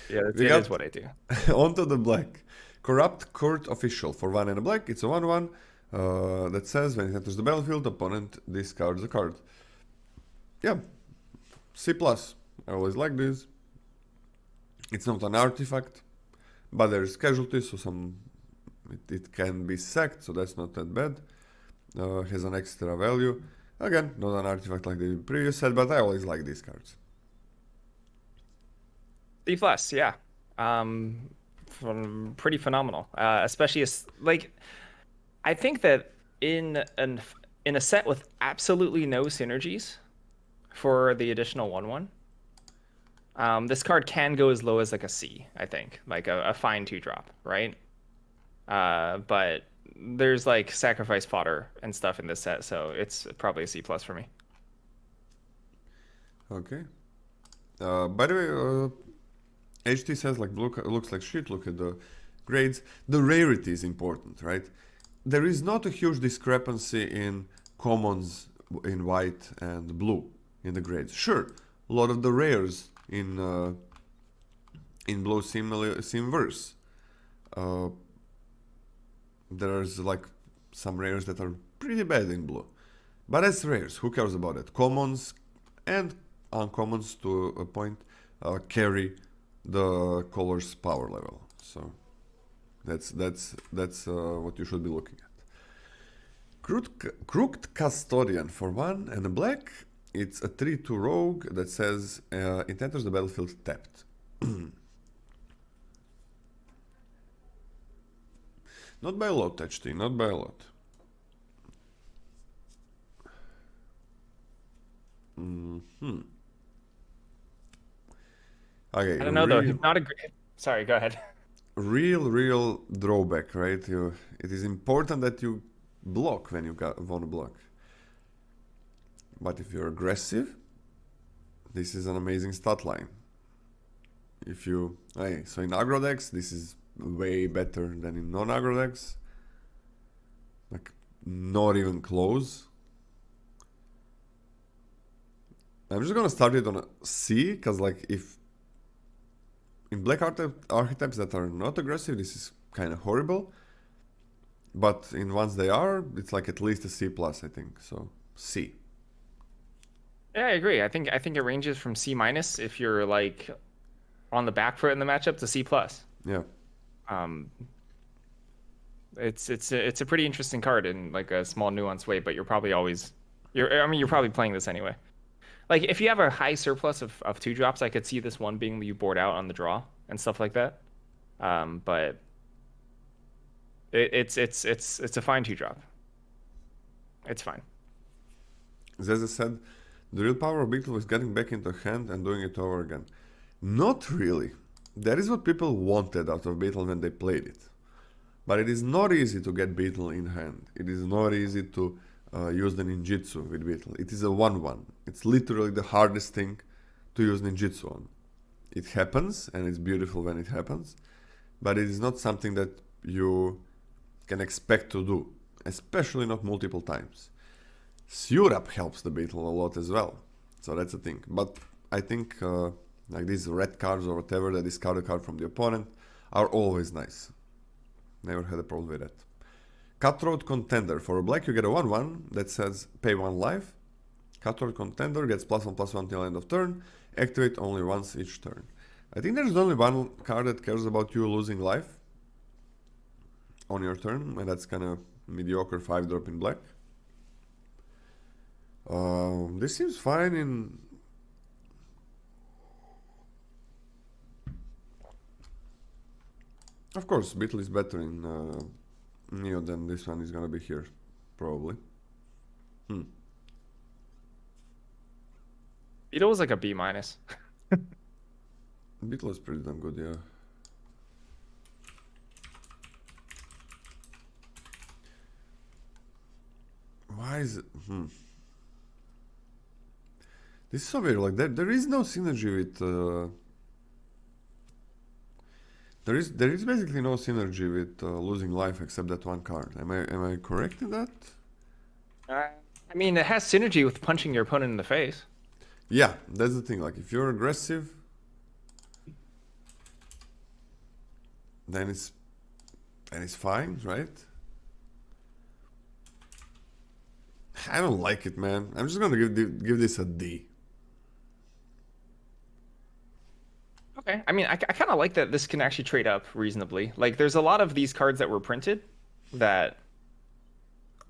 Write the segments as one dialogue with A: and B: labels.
A: Yeah,
B: We
A: it is
B: got
A: what I do.
B: onto the black. Corrupt Court Official for 1 and a black. It's a 1/1 that says when it enters the battlefield, opponent discards a card. Yeah, C+. I always like this. It's not an artifact, but there's casualties, so it can be sacked, so that's not that bad. Has an extra value. Again, not an artifact like the previous set, but I always like these cards.
A: C plus, yeah. Pretty phenomenal. Especially as like I think that in a set with absolutely no synergies for the additional 1/1, this card can go as low as like a C, I think, like a fine 2-drop, right? But there's like sacrifice fodder and stuff in this set, so it's probably a C plus for me.
B: Okay. By the way, HT says like blue looks like shit. Look at the grades. The rarity is important, right? There is not a huge discrepancy in commons in white and blue in the grades. Sure, a lot of the rares in blue seem worse. There's like some rares that are pretty bad in blue, but that's rares. Who cares about it? Commons and uncommons to a point carry the color's power level. So that's what you should be looking at. Crooked Custodian for 1 and a black. It's a 3/2 rogue that says it enters the battlefield tapped. Not by a lot, HT, not by a lot. Okay,
A: I don't know though. Sorry, go ahead.
B: real drawback, right? It is important that you block when you want to block. But if you're aggressive, this is an amazing stat line. If you... so in aggro decks, this is way better than in non-aggro decks. Like, not even close. I'm just gonna start it on a C, because like if in black archetypes that are not aggressive, this is kind of horrible. But in ones they are, it's like at least a C plus, I think. So C.
A: Yeah, I agree. I think it ranges from C minus if you're like on the back foot in the matchup to C plus.
B: Yeah.
A: It's a pretty interesting card in like a small nuanced way, but you're probably playing this anyway. Like if you have a high surplus of 2-drops, I could see this one being you board out on the draw and stuff like that. But it's a fine 2-drop. It's fine.
B: Zeza said, the real power of Beetle is getting back into hand and doing it over again. Not really. That is what people wanted out of Beetle when they played it. But it is not easy to get Beetle in hand. It is not easy to use the ninjutsu with Beetle. It is a 1/1. It's literally the hardest thing to use ninjutsu on. It happens, and it's beautiful when it happens, but it is not something that you can expect to do, especially not multiple times. Surap helps the Beetle a lot as well, so that's a thing. But I think like these red cards or whatever that discard a card from the opponent are always nice. Never had a problem with that. Cutthroat Contender. For a black you get a 1/1 that says pay 1 life. Cutthroat Contender gets +1/+1 till end of turn. Activate only once each turn. I think there's only one card that cares about you losing life on your turn, and that's kind of mediocre 5-drop in black. This seems fine in... Of course, Beetle is better in Neo than this one is gonna be here, probably.
A: Beetle was like a B minus.
B: Beetle is pretty damn good, yeah. Why is it? This is so weird. Like there is no synergy with. There is basically no synergy with losing life except that one card. Am I correct in that?
A: I mean, it has synergy with punching your opponent in the face.
B: Yeah, that's the thing. Like if you're aggressive, then it's fine, right? I don't like it, man. I'm just gonna give this a D.
A: Okay. I mean, I kind of like that this can actually trade up reasonably. Like, there's a lot of these cards that were printed that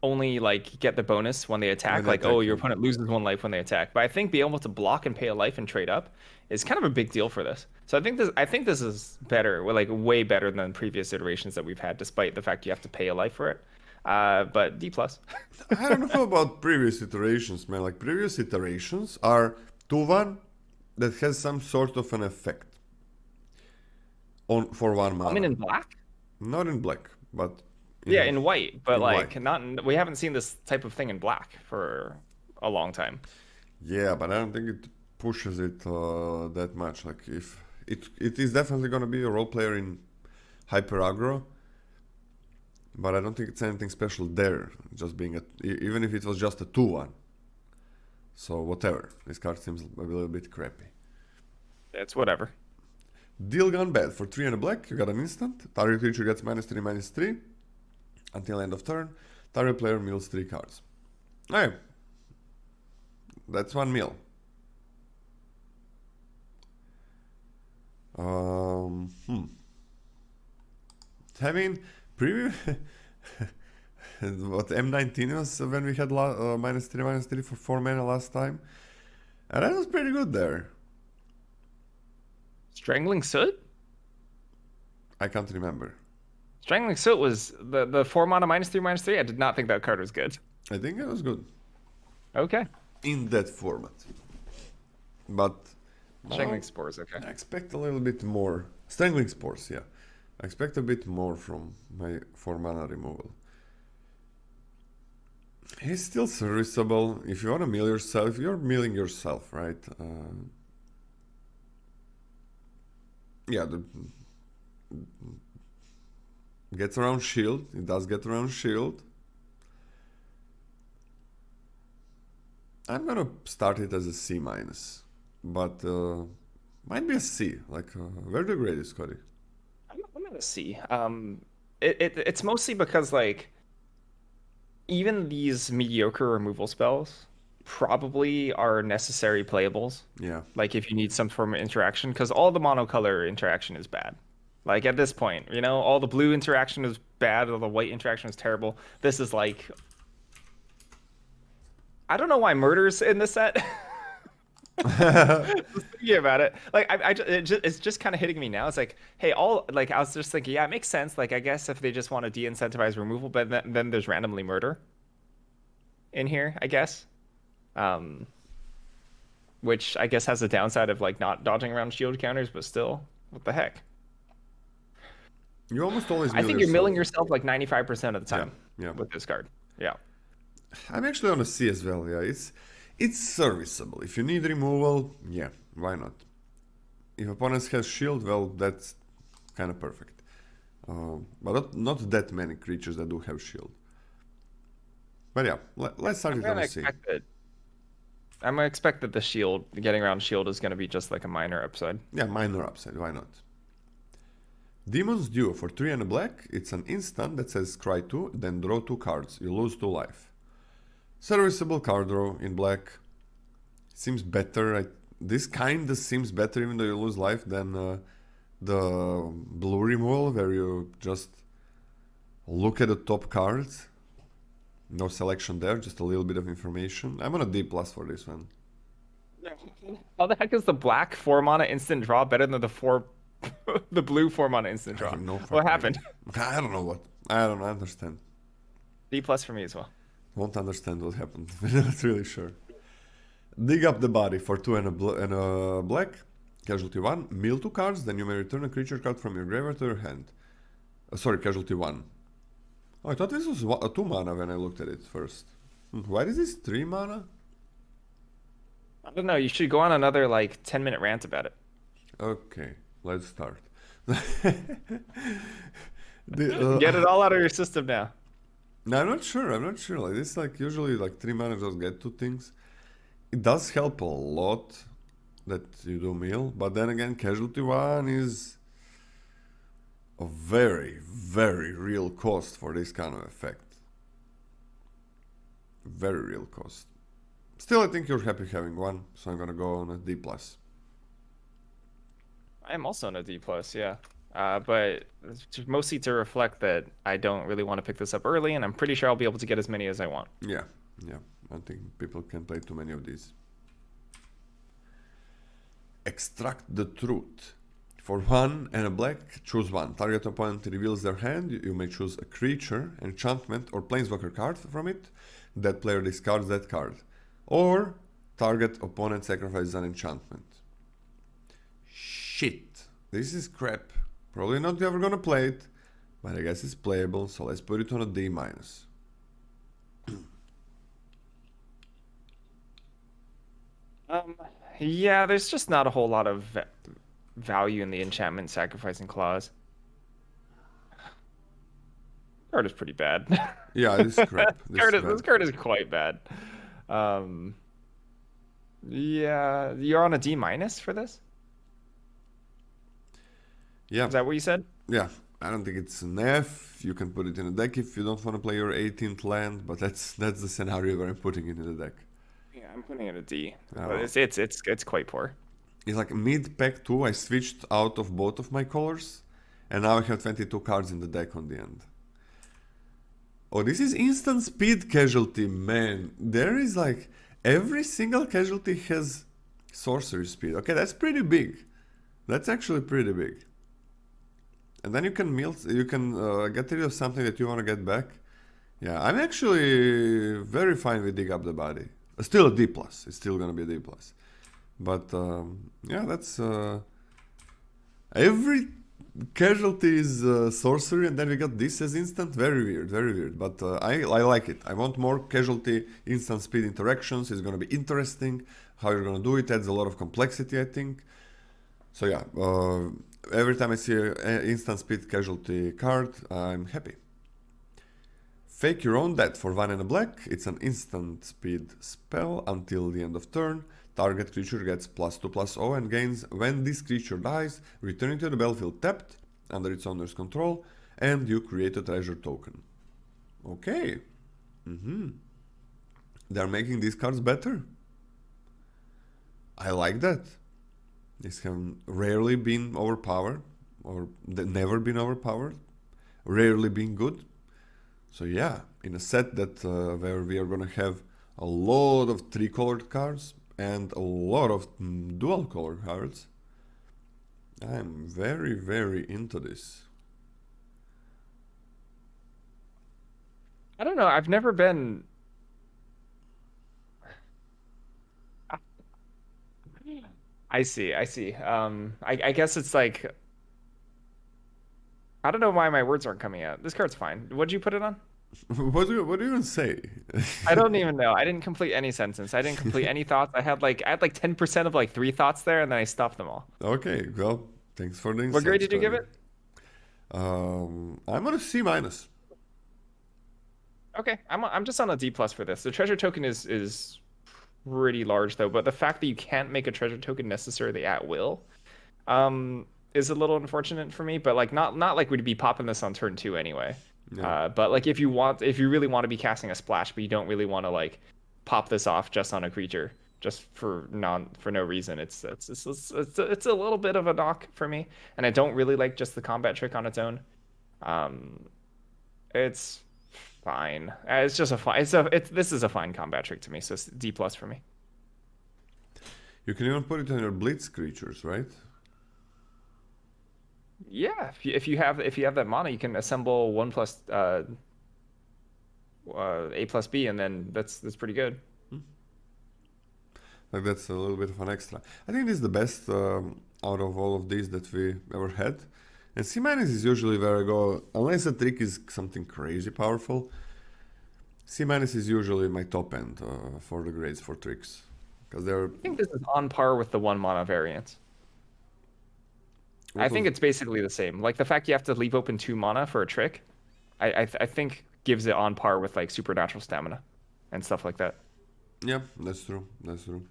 A: only like get the bonus when they attack.
B: When
A: Like, oh, your
B: attacking.
A: opponent loses 1 life when they attack. But I think being able to block and pay a life and trade up is kind of a big deal for this. So I think this is better, like way better than previous iterations that we've had, despite the fact you have to pay a life for it. But D plus.
B: I don't know about previous iterations, man. Like previous iterations are 2/1 that has some sort of an effect on for 1 mana.
A: I mean, in black.
B: Not in black, but
A: Yeah, in white, but
B: in
A: like
B: white.
A: not in, we haven't seen this type of thing in black for a long time.
B: Yeah, but I don't think it pushes it that much. Like if it is definitely gonna be a role player in hyper aggro, but I don't think it's anything special there. Just being even if it was just a 2/1. So whatever. This card seems a little bit crappy.
A: It's whatever.
B: Deal gone bad. For 3 and a black, you got an instant. Target creature gets -3/-3 until end of turn. Target player mills 3 cards. Hey, that's 1 mill. I mean, previous what M19 was when we had -3/-3 for 4 mana last time, and that was pretty good there.
A: Strangling Soot?
B: I can't remember.
A: Strangling Soot was the 4 mana -3/-3. I did not think that card was good.
B: I think it was good
A: Okay.
B: in that format, but
A: Strangling Spores, okay.
B: I expect a little bit more. Strangling Spores, yeah. I expect a bit more from my 4 mana removal. He's still serviceable. If you want to mill yourself, you're milling yourself, right? Yeah, gets around shield. It does get around shield. I'm gonna start it as a C minus, but might be a C. Like, where do you grade this, Cody?
A: I'm gonna see. It's mostly because like even these mediocre removal spells probably are necessary playables.
B: Yeah.
A: Like if you need some form of interaction, because all the monocolor interaction is bad. Like at this point, all the blue interaction is bad, all the white interaction is terrible. This is like, I don't know why murder's in this set. Just thinking about it, like it's just kind of hitting me now. It's like, hey, like I was just thinking, yeah, it makes sense. Like I guess if they just want to de-incentivize removal, but then there's randomly murder in here, I guess. Which I guess has the downside of like not dodging around shield counters, but still, what the heck?
B: You almost always mill
A: I think you're milling yourself like 95% of the time
B: yeah.
A: with this card. Yeah.
B: I'm actually on a C as well, yeah. It's serviceable. If you need removal, yeah, why not? If opponents has shield, well, that's kind of perfect. But not that many creatures that do have shield. But yeah, let's start it on a C.
A: I'm gonna expect that the shield, getting around shield, is gonna be just like a minor upside.
B: Yeah, minor upside, why not? Demon's Duo for 3 and a black. It's an instant that says cry 2, then draw 2 cards. You lose 2 life. Serviceable card draw in black. Seems better. This kind of seems better even though you lose life than the blue removal where you just look at the top cards. No selection there, just a little bit of information. I'm on a D plus for this one.
A: How the heck is the black 4 mana instant draw better than the blue 4 mana instant draw? What happened?
B: I don't know what. I don't understand.
A: D plus for me as well.
B: Won't understand what happened. We're not really sure. Dig up the body for 2 and a black. Casualty 1. Mill 2 cards, then you may return a creature card from your graveyard to your hand. Sorry, casualty 1. Oh, I thought this was a 2 mana when I looked at it first. Why is this 3 mana?
A: I don't know. You should go on another like 10-minute rant about it.
B: Okay, let's start.
A: Get it all out of your system now.
B: No, I'm not sure. Like this, like usually, like 3 mana just get 2 things. It does help a lot that you do mill, but then again, casualty 1 is a very, very real cost for this kind of effect. Very real cost. Still, I think you're happy having one, so I'm gonna go on a D+.
A: I am also on a D plus, yeah. But it's mostly to reflect that I don't really want to pick this up early, and I'm pretty sure I'll be able to get as many as I want.
B: Yeah, yeah. I don't think people can play too many of these. Extract the truth. For 1 and a black, choose one. Target opponent reveals their hand. You may choose a creature, enchantment, or planeswalker card from it. That player discards that card. Or target opponent sacrifices an enchantment. Shit. This is crap. Probably not ever gonna play it, but I guess it's playable, so let's put it on a D-.
A: Yeah, there's just not a whole lot of value in the enchantment sacrificing clause. Card is pretty bad.
B: Yeah, this is crap.
A: This card is quite bad. Yeah, you're on a D- for this?
B: Yeah.
A: Is that what you said?
B: Yeah. I don't think it's an F. You can put it in a deck if you don't want to play your 18th land, but that's the scenario where I'm putting it in the deck.
A: Yeah, I'm putting it a D.
B: Oh.
A: But it's quite poor.
B: It's like mid-pack 2, I switched out of both of my colors, and now I have 22 cards in the deck on the end. Oh, this is instant speed casualty, man. There is like, every single casualty has sorcery speed. Okay, that's pretty big. That's actually pretty big. And then you can get rid of something that you want to get back. Yeah, I'm actually very fine with Dig Up the Body. Still a D+. It's still gonna be a D+. But yeah, that's every casualty is sorcery, and then we got this as instant. Very weird, very weird. But I like it. I want more casualty instant speed interactions. It's gonna be interesting. How you're gonna do it adds a lot of complexity, I think. So yeah, every time I see an instant speed casualty card, I'm happy. Fake your own death for 1 and a black. It's an instant speed spell until the end of turn. Target creature gets +2/+0 and gains when this creature dies, returning to the battlefield tapped under its owner's control, and you create a treasure token. Okay. They're making these cards better. I like that. These have rarely been overpowered, or never been overpowered, rarely been good. So yeah, in a set that where we are gonna have a lot of 3-colored cards and a lot of dual color cards, I'm very, very into this.
A: I don't know. I've never been. I see. I guess it's like. I don't know why my words aren't coming out. This card's fine. What'd you put it on?
B: What do you even say?
A: I don't even know. I didn't complete any sentence. I didn't complete any thoughts. I had like 10% of like 3 thoughts there, and then I stopped them all.
B: Okay, well, thanks for the insight.
A: What grade did you give it?
B: I'm on a C-.
A: Okay, I'm just on a D+ for this. The treasure token is pretty large though, but the fact that you can't make a treasure token necessarily at will, is a little unfortunate for me. But like not like we'd be popping this on turn 2 anyway. Yeah. But like if you really want to be casting a splash, but you don't really want to like pop this off just on a creature, just for no reason, it's a little bit of a knock for me, and I don't really like just the combat trick on its own. It's fine. It's just a fine. This is a fine combat trick to me, so it's D+ for me.
B: You can even put it on your blitz creatures, right?
A: Yeah, if you have that mana, you can assemble 1+ A+B, and then that's pretty good.
B: Like that's a little bit of an extra. I think this is the best out of all of these that we ever had. And C- is usually where I go, unless the trick is something crazy powerful. C- is usually my top end for the grades for tricks, because they're.
A: I think this is on par with the 1 mana variant. I think it's basically the same. Like the fact you have to leave open 2 mana for a trick, I think gives it on par with like supernatural stamina and stuff like that.
B: Yeah, that's true. That's true.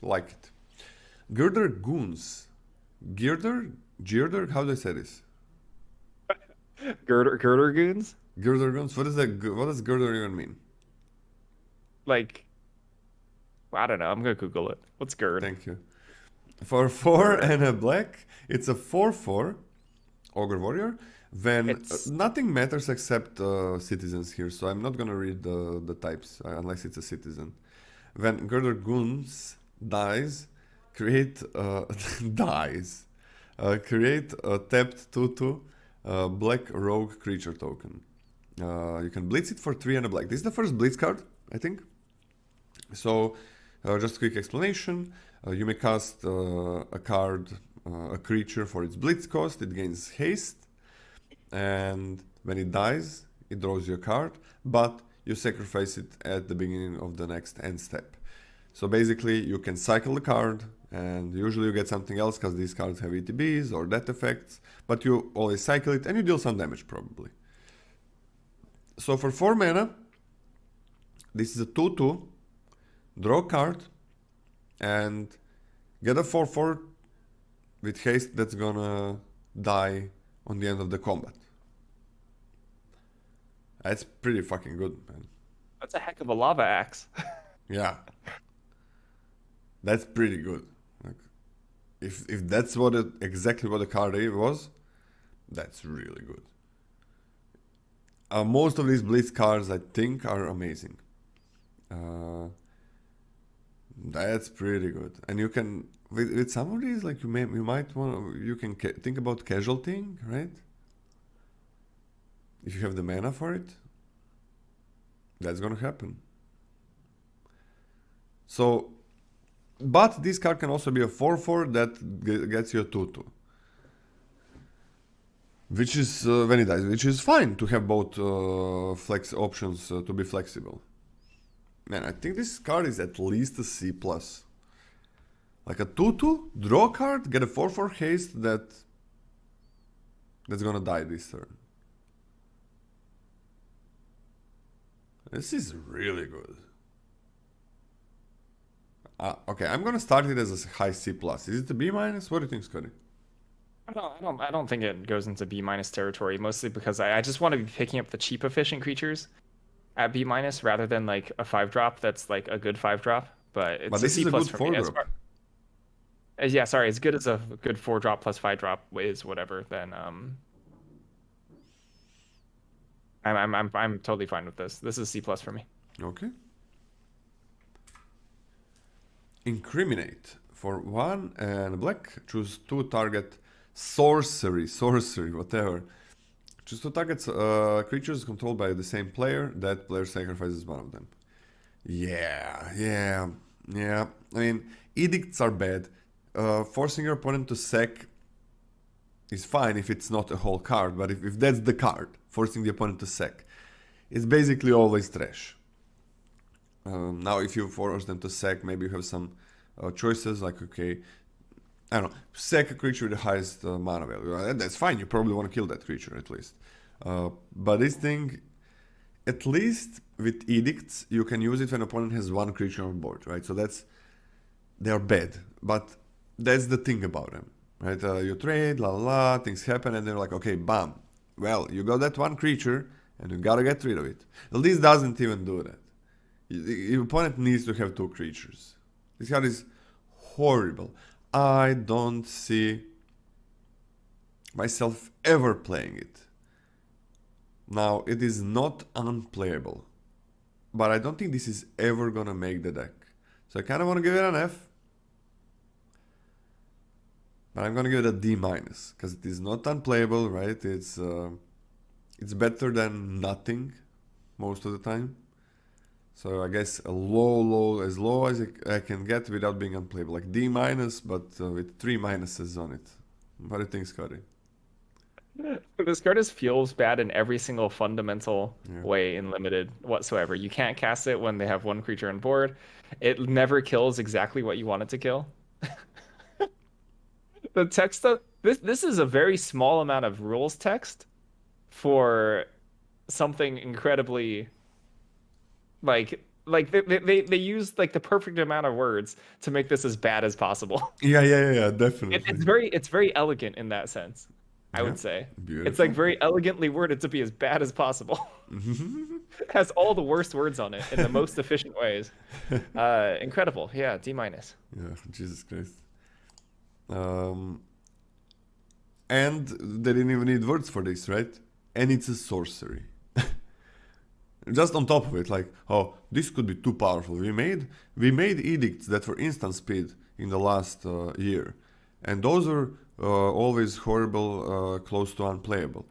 B: Like it. Girder Goons. Girder? How do I say this?
A: Girder goons?
B: Girder guns? What is that? What does girder even mean?
A: Like, I don't know. I'm gonna Google it. What's gird?
B: Thank you. For 4
A: Gird.
B: and a black, it's a 4/4 Ogre Warrior. When
A: It's
B: nothing matters except citizens here, so I'm not gonna read the types unless it's a citizen. When Girder Goons dies, create dies. Create a tapped 2/2 black rogue creature token. You can blitz it for 3 and a black. This is the first blitz card, I think. So, just a quick explanation. You may cast a card, a creature for its blitz cost. It gains haste, and when it dies, it draws you a card, but you sacrifice it at the beginning of the next end step. So basically, you can cycle the card, and usually you get something else because these cards have ETBs or death effects, but you always cycle it and you deal some damage probably. So for 4 mana, this is a 2/2, draw a card, and get a 4/4 with haste that's gonna die on the end of the combat. That's pretty fucking good, man.
A: that's a heck of a lava axe.
B: Yeah. That's pretty good. Like, if that's what exactly what the card was, that's really good. Most of these blitz cards, I think, are amazing. That's pretty good, and you can with some of these, like you might want you can think about casualtying, right? If you have the mana for it, that's gonna happen. So, but this card can also be a 4/4 that gets you a 2/2. Which is when it dies, which is fine to have both flex options to be flexible. Man, I think this card is at least a C+. Like a 2/2, draw card, get a 4/4 haste that's gonna die this turn. This is really good. Okay, I'm gonna start it as a high C+. Is it a B-? What do you think, Scotty?
A: I don't think it goes into B minus territory, mostly because I just want to be picking up the cheap efficient creatures at B minus rather than like a 5-drop that's like a good 5-drop. But it's
B: But
A: a
B: this
A: C
B: is a
A: plus
B: good
A: for me.
B: 4-drop.
A: Yeah, sorry, as good as a good 4-drop plus 5-drop is whatever, then I'm totally fine with this. This is C plus for me.
B: Okay. Incriminate. For 1 and black, choose 2 target sorcery, whatever. Choose 2 targets creatures controlled by the same player. That player sacrifices one of them. Yeah. I mean, edicts are bad. Forcing your opponent to sack is fine if it's not a whole card, but if that's the card, forcing the opponent to sack, it's basically always trash. Now, if you force them to sack, maybe you have some choices, like, okay, I don't know, sack a creature with the highest mana value. That's fine, you probably want to kill that creature at least. But this thing, at least with edicts, you can use it when an opponent has 1 creature on board, right? So they're bad, but that's the thing about them, right? You trade, things happen, and they're like, okay, bam. Well, you got that 1 creature, and you gotta get rid of it. Well, this doesn't even do that. Your opponent needs to have 2 creatures. This card is horrible. I don't see myself ever playing it. Now, it is not unplayable, but I don't think this is ever gonna make the deck. So I kind of want to give it an F, but I'm gonna give it a D-, because it is not unplayable, right? It's better than nothing most of the time. So I guess a as low as I can get without being unplayable, like D-, but with 3 minuses on it. What do you think, Scotty?
A: This card just feels bad in every single fundamental
B: Yeah.
A: way in limited whatsoever. You can't cast it when they have 1 creature on board. It never kills exactly what you want it to kill. The text of this is a very small amount of rules text for something incredibly like they use like the perfect amount of words to make this as bad as possible.
B: Yeah, definitely.
A: It's very elegant in that sense. I
B: Yeah,
A: would say. It's like
B: beautiful.
A: very elegantly worded to be as bad as possible. It has all the worst words on it in the most efficient ways. Incredible. Yeah, D minus.
B: Yeah, Jesus Christ. Um, and they didn't even need words for this, right? And it's a sorcery. Just on top of it, like, oh, this could be too powerful. We made edicts that were instant speed in the last year, and those are always horrible, close to unplayable.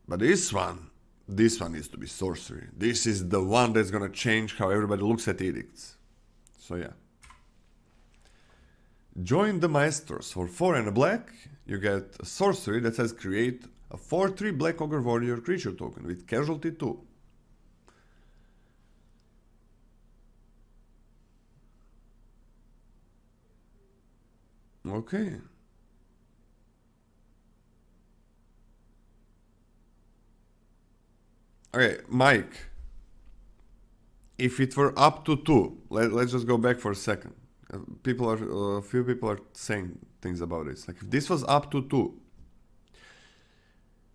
B: But this one needs to be sorcery. This is the one that's gonna change how everybody looks at edicts. So yeah. Join the Maestros. For 4 and a black, you get a sorcery that says create a 4/3 Black Ogre Warrior creature token with casualty 2. Okay. Okay, Mike. If it were up to 2, let's just go back for a second. A few people are saying things about this. Like if this was up to 2,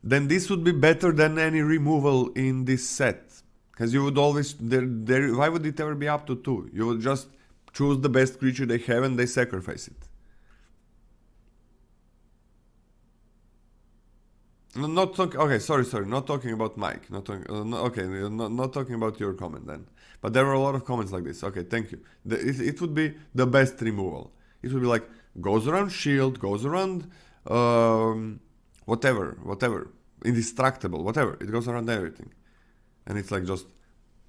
B: then this would be better than any removal in this set. Because you would always why would it ever be up to 2? You would just choose the best creature they have and they sacrifice it. Not talking. Okay, sorry. Not talking about Mike. Not talking. Okay, not talking about your comment then. But there were a lot of comments like this. Okay, thank you. It would be the best removal. It would be like goes around shield, goes around whatever, indestructible, whatever. It goes around everything, and it's like just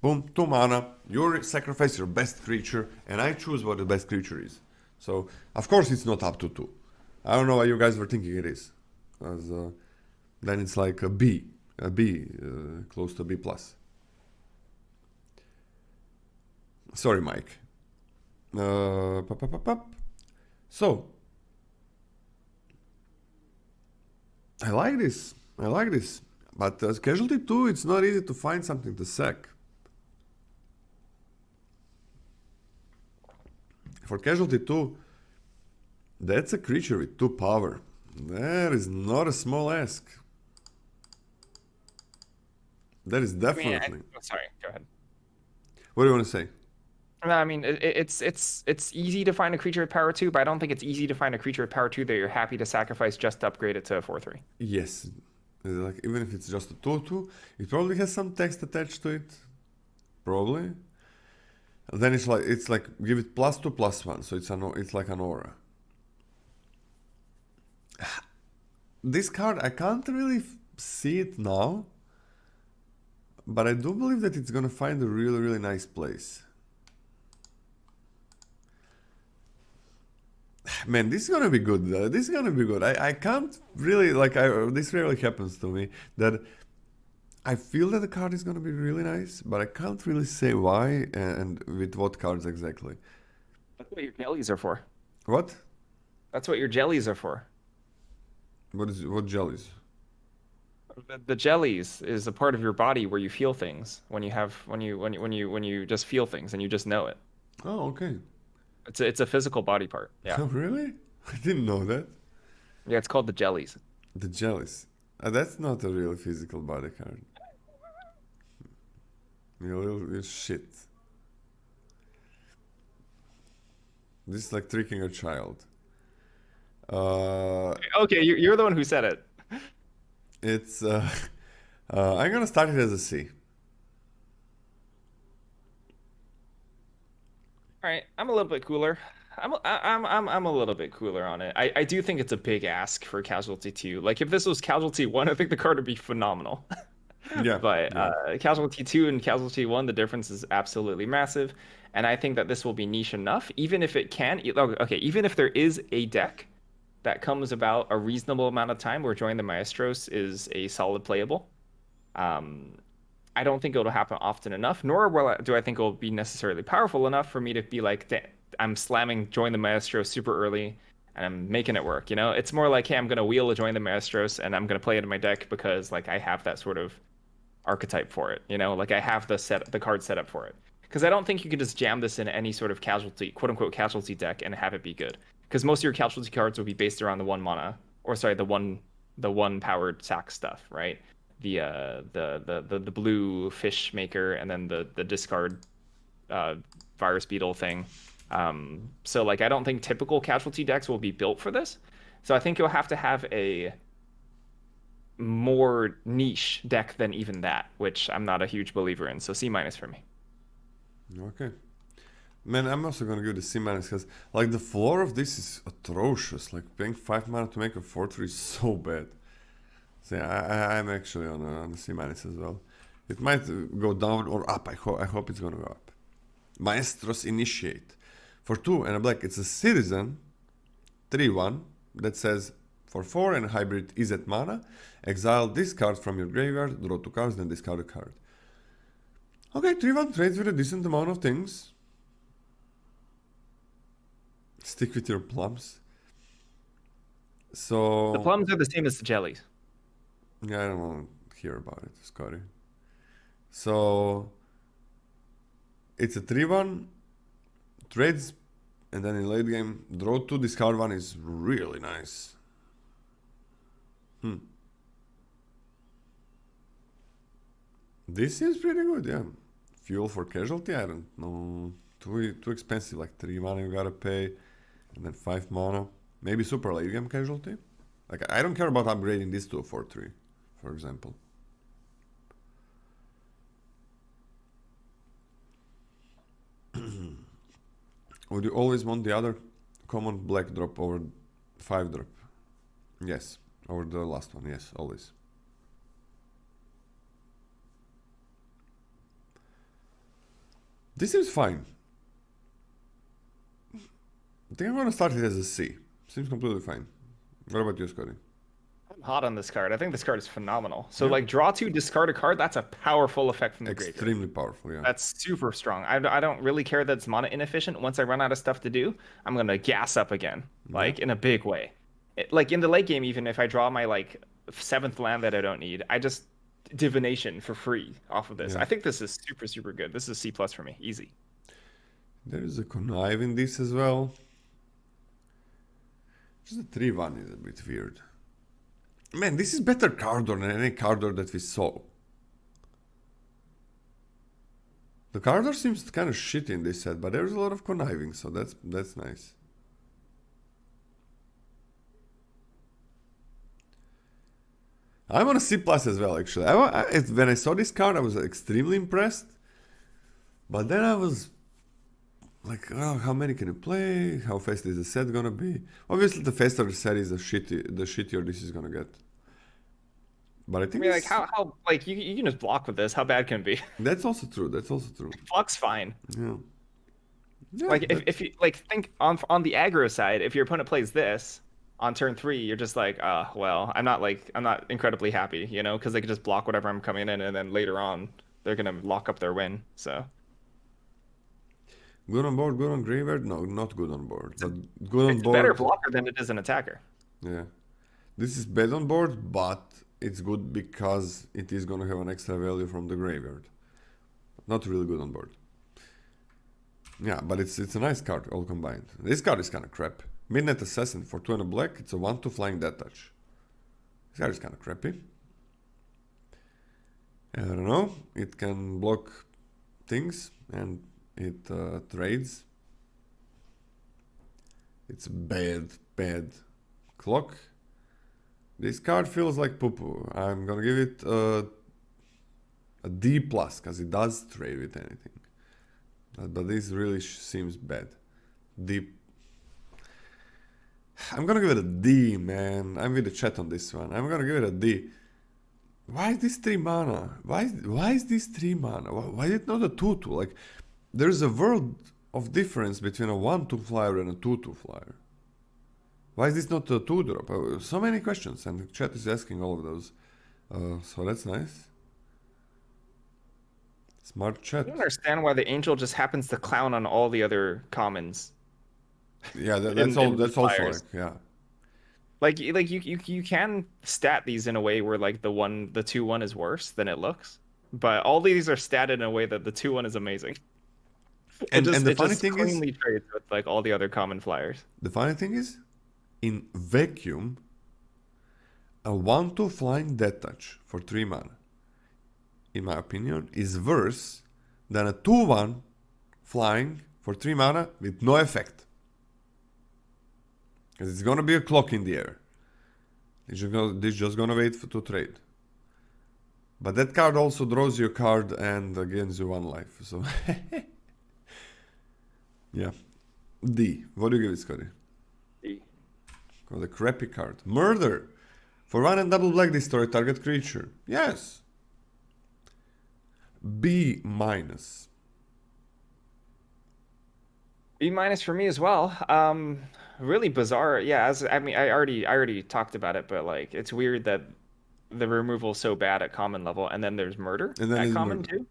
B: boom, 2 mana. You sacrifice your best creature, and I choose what the best creature is. So of course it's not up to 2. I don't know why you guys were thinking it is, because then it's like a B, close to B plus. Sorry, Mike. So, I like this. But as casualty 2, it's not easy to find something to sack. For casualty 2, that's a creature with 2 power. That is not a small ask. That is definitely.
A: Sorry, go ahead.
B: What do you want to say?
A: No, I mean, it's easy to find a creature with power 2, but I don't think it's easy to find a creature with power 2 that you're happy to sacrifice just to upgrade it to a 4/3.
B: Yes. Like even if it's just a 2/2, it probably has some text attached to it. Probably. And then it's like give it +2/+1, so it's like an aura. This card I can't really see it now, but I do believe that it's gonna find a really nice place. Man, this is gonna be good. This is gonna be good. I can't really this rarely happens to me that I feel that the card is gonna be really nice, but I can't really say why and with what cards exactly.
A: That's what your jellies are for.
B: What?
A: That's what your jellies are for.
B: What jellies?
A: The jellies is a part of your body where you feel things when you just feel things and you just know it.
B: Oh, okay.
A: It's a physical body part. Yeah.
B: Oh, really? I didn't know that.
A: Yeah, it's called the jellies.
B: The jellies. That's not a real physical body card. You little shit. This is like tricking a child.
A: Okay, you're the one who said it.
B: It's I'm gonna start it as a C.
A: All right, I'm a little bit cooler. I'm a little bit cooler on it. I do think it's a big ask for Casualty 2. Like if this was Casualty 1, I think the card would be phenomenal.
B: Yeah.
A: But
B: Yeah.
A: Casualty 2 and Casualty 1, the difference is absolutely massive. And I think that this will be niche enough, even if it can. Okay, even if there is a deck that comes about a reasonable amount of time where Join the Maestros is a solid playable. I don't think it'll happen often enough, nor do I think it'll be necessarily powerful enough for me to be like, I'm slamming Join the Maestros super early and I'm making it work. You know, it's more like, hey, I'm gonna wheel a Join the Maestros and I'm gonna play it in my deck because like I have that sort of archetype for it. You know, like I have the card set up for it. Because I don't think you can just jam this in any sort of casualty, quote unquote casualty deck and have it be good. Because most of your casualty cards will be based around the 1 mana, or sorry, the 1 the one powered sack stuff, right? The blue fish maker, and then the discard uh, virus beetle thing. So like I don't think typical casualty decks will be built for this. So I think you'll have to have a more niche deck than even that, which I'm not a huge believer in. So C minus for me.
B: Okay. Man, I'm also gonna give the C minus because like the floor of this is atrocious. Like paying 5 mana to make a 4/3 is so bad. So yeah, I'm actually on the C minus as well. It might go down or up. I hope it's gonna go up. Maestros Initiate. For 2 and a black, it's a citizen 3/1 that says for 4 and a hybrid is at mana, exile this card from your graveyard, draw 2 cards, then discard a card. Okay, 3/1 trades with a decent amount of things. Stick with your plums. So
A: The plums are the same as the jellies.
B: yeah, I don't want to hear about it, Scotty. So it's a 3/1 trades, and then in late game, draw 2, discard 1 is really nice. This seems pretty good, yeah. Fuel for casualty, I don't know. Too expensive, like 3 mana you gotta pay, and then 5 mana. Maybe super late game casualty. Like I don't care about upgrading this to a 4/3, for example. Would you always want the other common black drop over 5 drop? Yes. Over the last one, yes, always. This seems fine. I think I'm gonna start it as a C. Seems completely fine. What about you, Scotty?
A: I'm hot on this card. I think this card is phenomenal. So
B: Yeah.
A: like draw 2, discard a card, that's a powerful effect from the graveyard.
B: Extremely powerful, yeah.
A: That's super strong. I don't really care that it's mana inefficient. Once I run out of stuff to do, I'm gonna gas up again, like in a big way. Like in the late game, even if I draw my like 7th land that I don't need, I just divination for free off of this.
B: Yeah.
A: I think this is super, super good. This is C plus for me, easy.
B: There is a connive in this as well. Just the 3/1 is a bit weird. Man, this is better card than any card that we saw. The card seems kind of shit in this set, but there's a lot of conniving, so that's nice. I'm on a C plus as well, actually. When I saw this card, I was extremely impressed. But then I was like, oh, how many can you play? How fast is the set gonna be? Obviously, the faster the set is, the shittier this is gonna get. But I
A: I
B: think
A: mean, like how like you can just block with this. How bad can it be?
B: that's also true. That's also true.
A: Block's fine.
B: Yeah. Yeah,
A: Like if you like think on the aggro side, if your opponent plays this on turn 3, you're just like, well, I'm not incredibly happy, you know, because they can just block whatever I'm coming in, and then later on they're gonna lock up their win. So
B: good on board, good on graveyard. No, not good on board, but good on
A: it's a
B: board.
A: better blocker than it is an attacker.
B: Yeah, this is bad on board, but it's good because it is gonna have an extra value from the graveyard. Not really good on board. Yeah, but it's a nice card all combined. This card is kind of crap. Midnight Assassin for 2 and a black. It's a 1/2 flying death touch. This card is kind of crappy. I don't know. It can block things and it trades. It's bad clock. This card feels like poo-poo. I'm gonna give it a D plus because it does trade with anything. But this really seems bad. D. I'm gonna give it a D, man. I'm with the chat on this one. I'm gonna give it a D. Why is this 3 mana? Why is this 3 mana? Why is it not a 2/2? Like, there's a world of difference between a 1/2 flyer and a 2/2 flyer. Why is this not a 2 drop? So many questions, and the chat is asking all of those. So that's nice. Smart
A: I
B: chat.
A: don't understand why the angel just happens to clown on all the other commons.
B: Yeah, that's also
A: flyers.
B: like, yeah.
A: Like you can stat these in a way where like the 2/1 is worse than it looks, but all these are statted in a way that the 2/1 is amazing.
B: And the funny thing is,
A: cleanly trades with like all the other common flyers.
B: the funny thing is, in vacuum, a 1/2 flying death touch for 3 mana, in my opinion, is worse than a 2/1 flying for 3 mana with no effect. Because it's gonna be a clock in the air. It's just gonna wait to trade. But that card also draws you a card and gains you 1 life. So yeah. D. What do you give it, Scotty?
A: D.
B: Oh, the crappy card. Murder! For 1 and double black, destroy target creature. Yes. B minus.
A: B minus for me as well. Really bizarre. Yeah, I already talked about it, but like it's weird that the removal's so bad at common level, and then there's murder
B: And then
A: at
B: it's
A: common
B: murder.
A: too.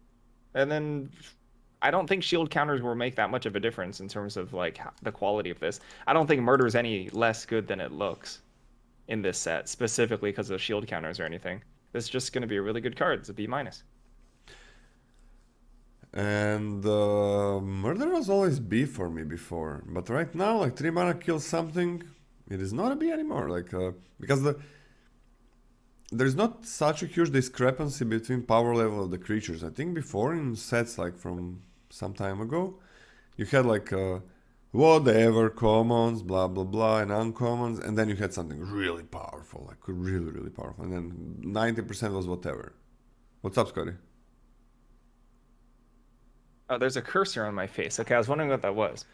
A: And then I don't think shield counters will make that much of a difference in terms of like the quality of this. I don't think murder is any less good than it looks in this set, specifically because of shield counters or anything. This is just going to be a really good card. It's a B minus.
B: And murder was always B for me before, but right now, like 3 mana kills something, it is not a B anymore. Like because there's not such a huge discrepancy between power level of the creatures. I think before in sets like from some time ago, you had like whatever commons, blah blah blah, and uncommons, and then you had something really powerful, like really powerful, and then 90% was whatever. What's up, Scotty?
A: Oh, there's a cursor on my face. Okay, I was wondering what that was.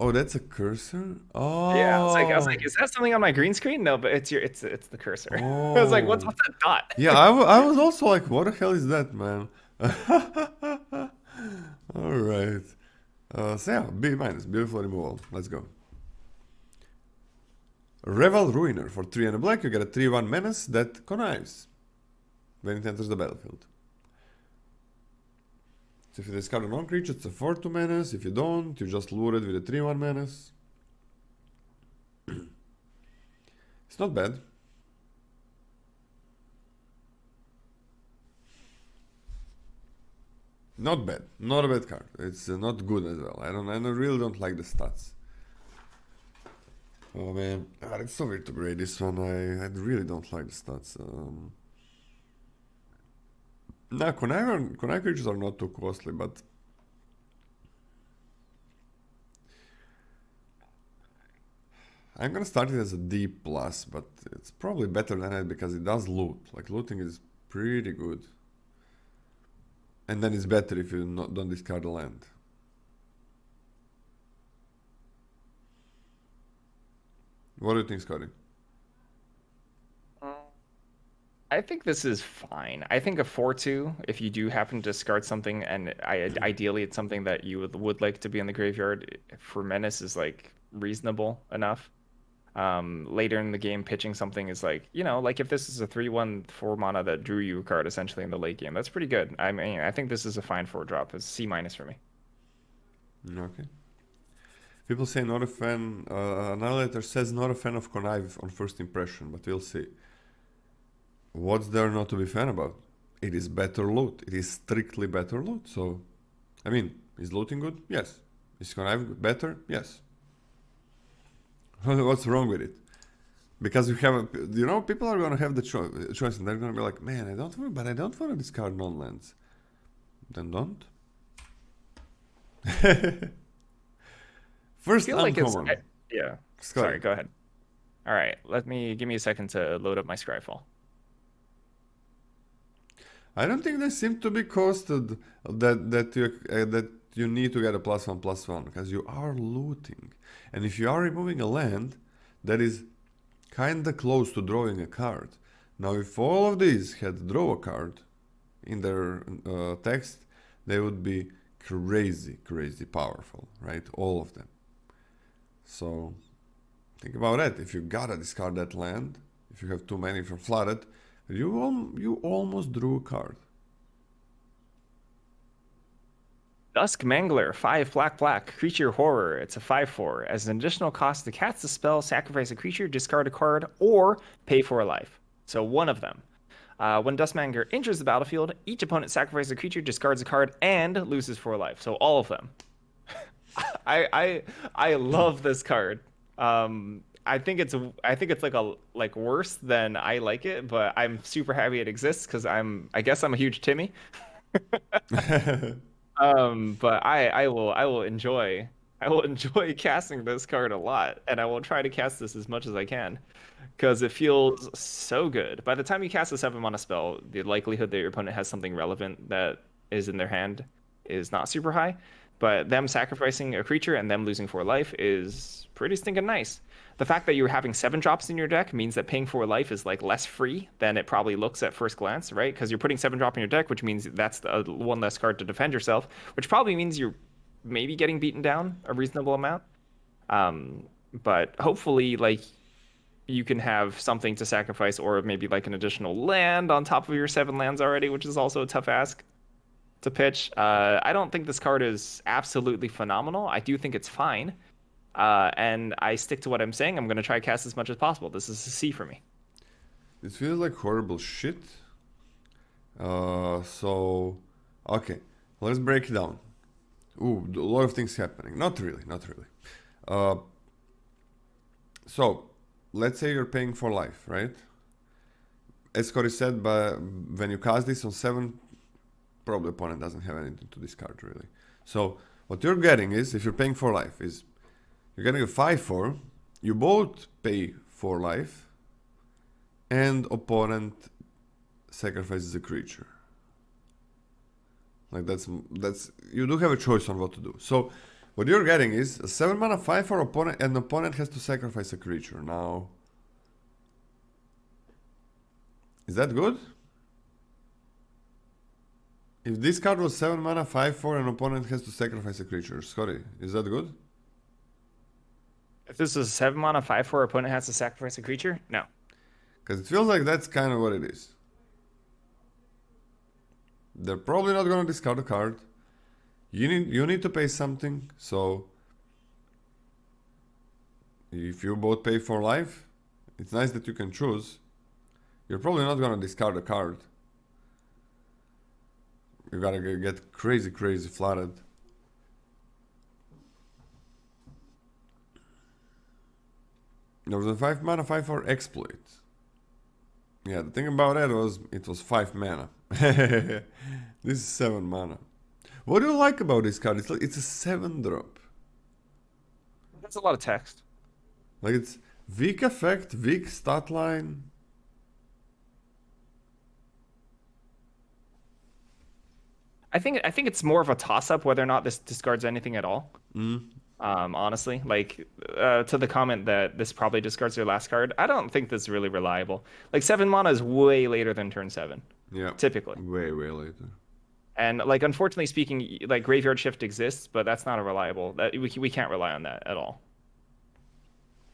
B: Oh, that's a cursor?
A: Yeah, I was
B: Oh.
A: like, is that something on my green screen? No, but it's the cursor. I was like,
B: Oh.
A: what's that dot?
B: Yeah, I was also like, what the hell is that, man? All right. So yeah, B minus, beautiful removal. Let's go. Revel Ruiner for 3 and a black. You get a 3/1 menace that connives when it enters the battlefield. So if you discard a non-creature, it's a 4/2 menace. If you don't, you just lure it with a 3/1 menace. It's not bad. Not bad. Not a bad card. It's not good as well. I really don't like the stats. Oh man, it's so weird to grade this one. I really don't like the stats. Nah, connive creatures are not too costly, but I'm gonna start it as a D plus, but it's probably better than it because it does loot. Like looting is pretty good. And then it's better if you don't discard a land. What do you think, Scotty?
A: I think this is fine. I think a 4/2, if you do happen to discard something, and ideally it's something that you would like to be in the graveyard for Menace, is like reasonable enough. Later in the game, pitching something is like, like if this is a 3/1 4 mana that drew you a card essentially in the late game, that's pretty good. I mean, I think this is a fine 4 drop. It's C minus for me.
B: Okay. People say not a fan. Annihilator says not a fan of connive on first impression, but we'll see. What's there not to be fan about? It is better loot. It is strictly better loot. So, I mean, is looting good? Yes. Is connive better? Yes. What's wrong with it? Because you have, people are gonna have the choice, and they're gonna be like, man, I don't want to discard non-lands. Then don't. First
A: Feel like
B: uncommon.
A: yeah.
B: Scotty.
A: Sorry, go ahead. All right, give me a second to load up my Scryfall.
B: I don't think they seem to be costed that you need to get a +1/+1 because you are looting, and if you are removing a land, that is kinda close to drawing a card. Now, if all of these had draw a card in their text, they would be crazy powerful, right? All of them. So think about that. If you gotta discard that land, if you have too many from flooded, you almost drew a card.
A: Dusk Mangler, 5 black, creature horror. It's a 5/4. As an additional cost to cast the spell, sacrifice a creature, discard a card, or pay for a life. So one of them. When Duskmangler enters the battlefield, each opponent sacrifices a creature, discards a card, and loses 4 life. So all of them. I love this card. I think it's like worse than I like it, but I'm super happy it exists because I guess I'm a huge Timmy. But I will enjoy I will enjoy casting this card a lot, and I will try to cast this as much as I can because it feels so good. By the time you cast a 7 mana spell, the likelihood that your opponent has something relevant that is in their hand is not super high, but them sacrificing a creature and them losing 4 life is pretty stinking nice. The fact that you're having 7 drops in your deck means that paying 4 life is like less free than it probably looks at first glance, right? Because you're putting 7 drop in your deck, which means that's the one less card to defend yourself, which probably means you're maybe getting beaten down a reasonable amount. Um, but hopefully, like you can have something to sacrifice, or maybe like an additional land on top of your 7 lands already, which is also a tough ask to pitch. I don't think this card is absolutely phenomenal. I do think it's fine. And I stick to what I'm saying. I'm going to try to cast as much as possible. This is a C for me.
B: It feels like horrible shit. So, okay, let's break it down. Ooh, a lot of things happening. Not really, not really. So, let's say you're paying for life, right? As Cory said, but when you cast this on 7, probably opponent doesn't have anything to discard, really. So, what you're getting is, if you're paying for life, is you're getting a 5/4, you both pay for life, and opponent sacrifices a creature. Like that's you do have a choice on what to do. So what you're getting is a 7 mana 5/4 opponent, and the opponent has to sacrifice a creature. Now, is that good? If this card was 7 mana 5/4 and opponent has to sacrifice a creature, Scotty, is that good?
A: If this is a 7 mana 5/4, opponent has to sacrifice a creature? No.
B: Because it feels like that's kind of what it is. They're probably not going to discard a card. You need to pay something, so if you both pay for life, it's nice that you can choose. You're probably not going to discard a card. You gotta get crazy flooded. There was a 5 mana 5/4 exploit. Yeah, the thing about that was it was 5 mana. This is 7 mana. What do you like about this card? It's a 7-drop.
A: That's a lot of text.
B: Like it's weak effect, weak stat line.
A: I think it's more of a toss-up whether or not this discards anything at all. Honestly, like to the comment that this probably discards your last card, I don't think this is really reliable. Like 7 mana is way later than turn 7.
B: Yeah.
A: Typically.
B: Way later.
A: And like unfortunately speaking, like graveyard shift exists, but that's not a reliable. That we can't rely on that at all.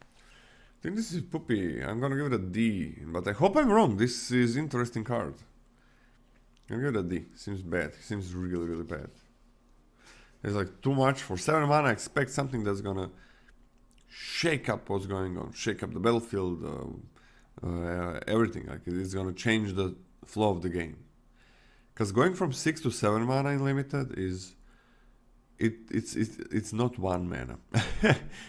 B: I think this is poopy. I'm gonna give it a D, but I hope I'm wrong. This is interesting card. I'm gonna give it a D. Seems bad. Seems really bad. It's like too much for 7 mana. I expect something that's gonna shake up what's going on, shake up the battlefield, everything. Like it's gonna change the flow of the game. Because going from 6 to 7 mana in limited is it's not 1 mana.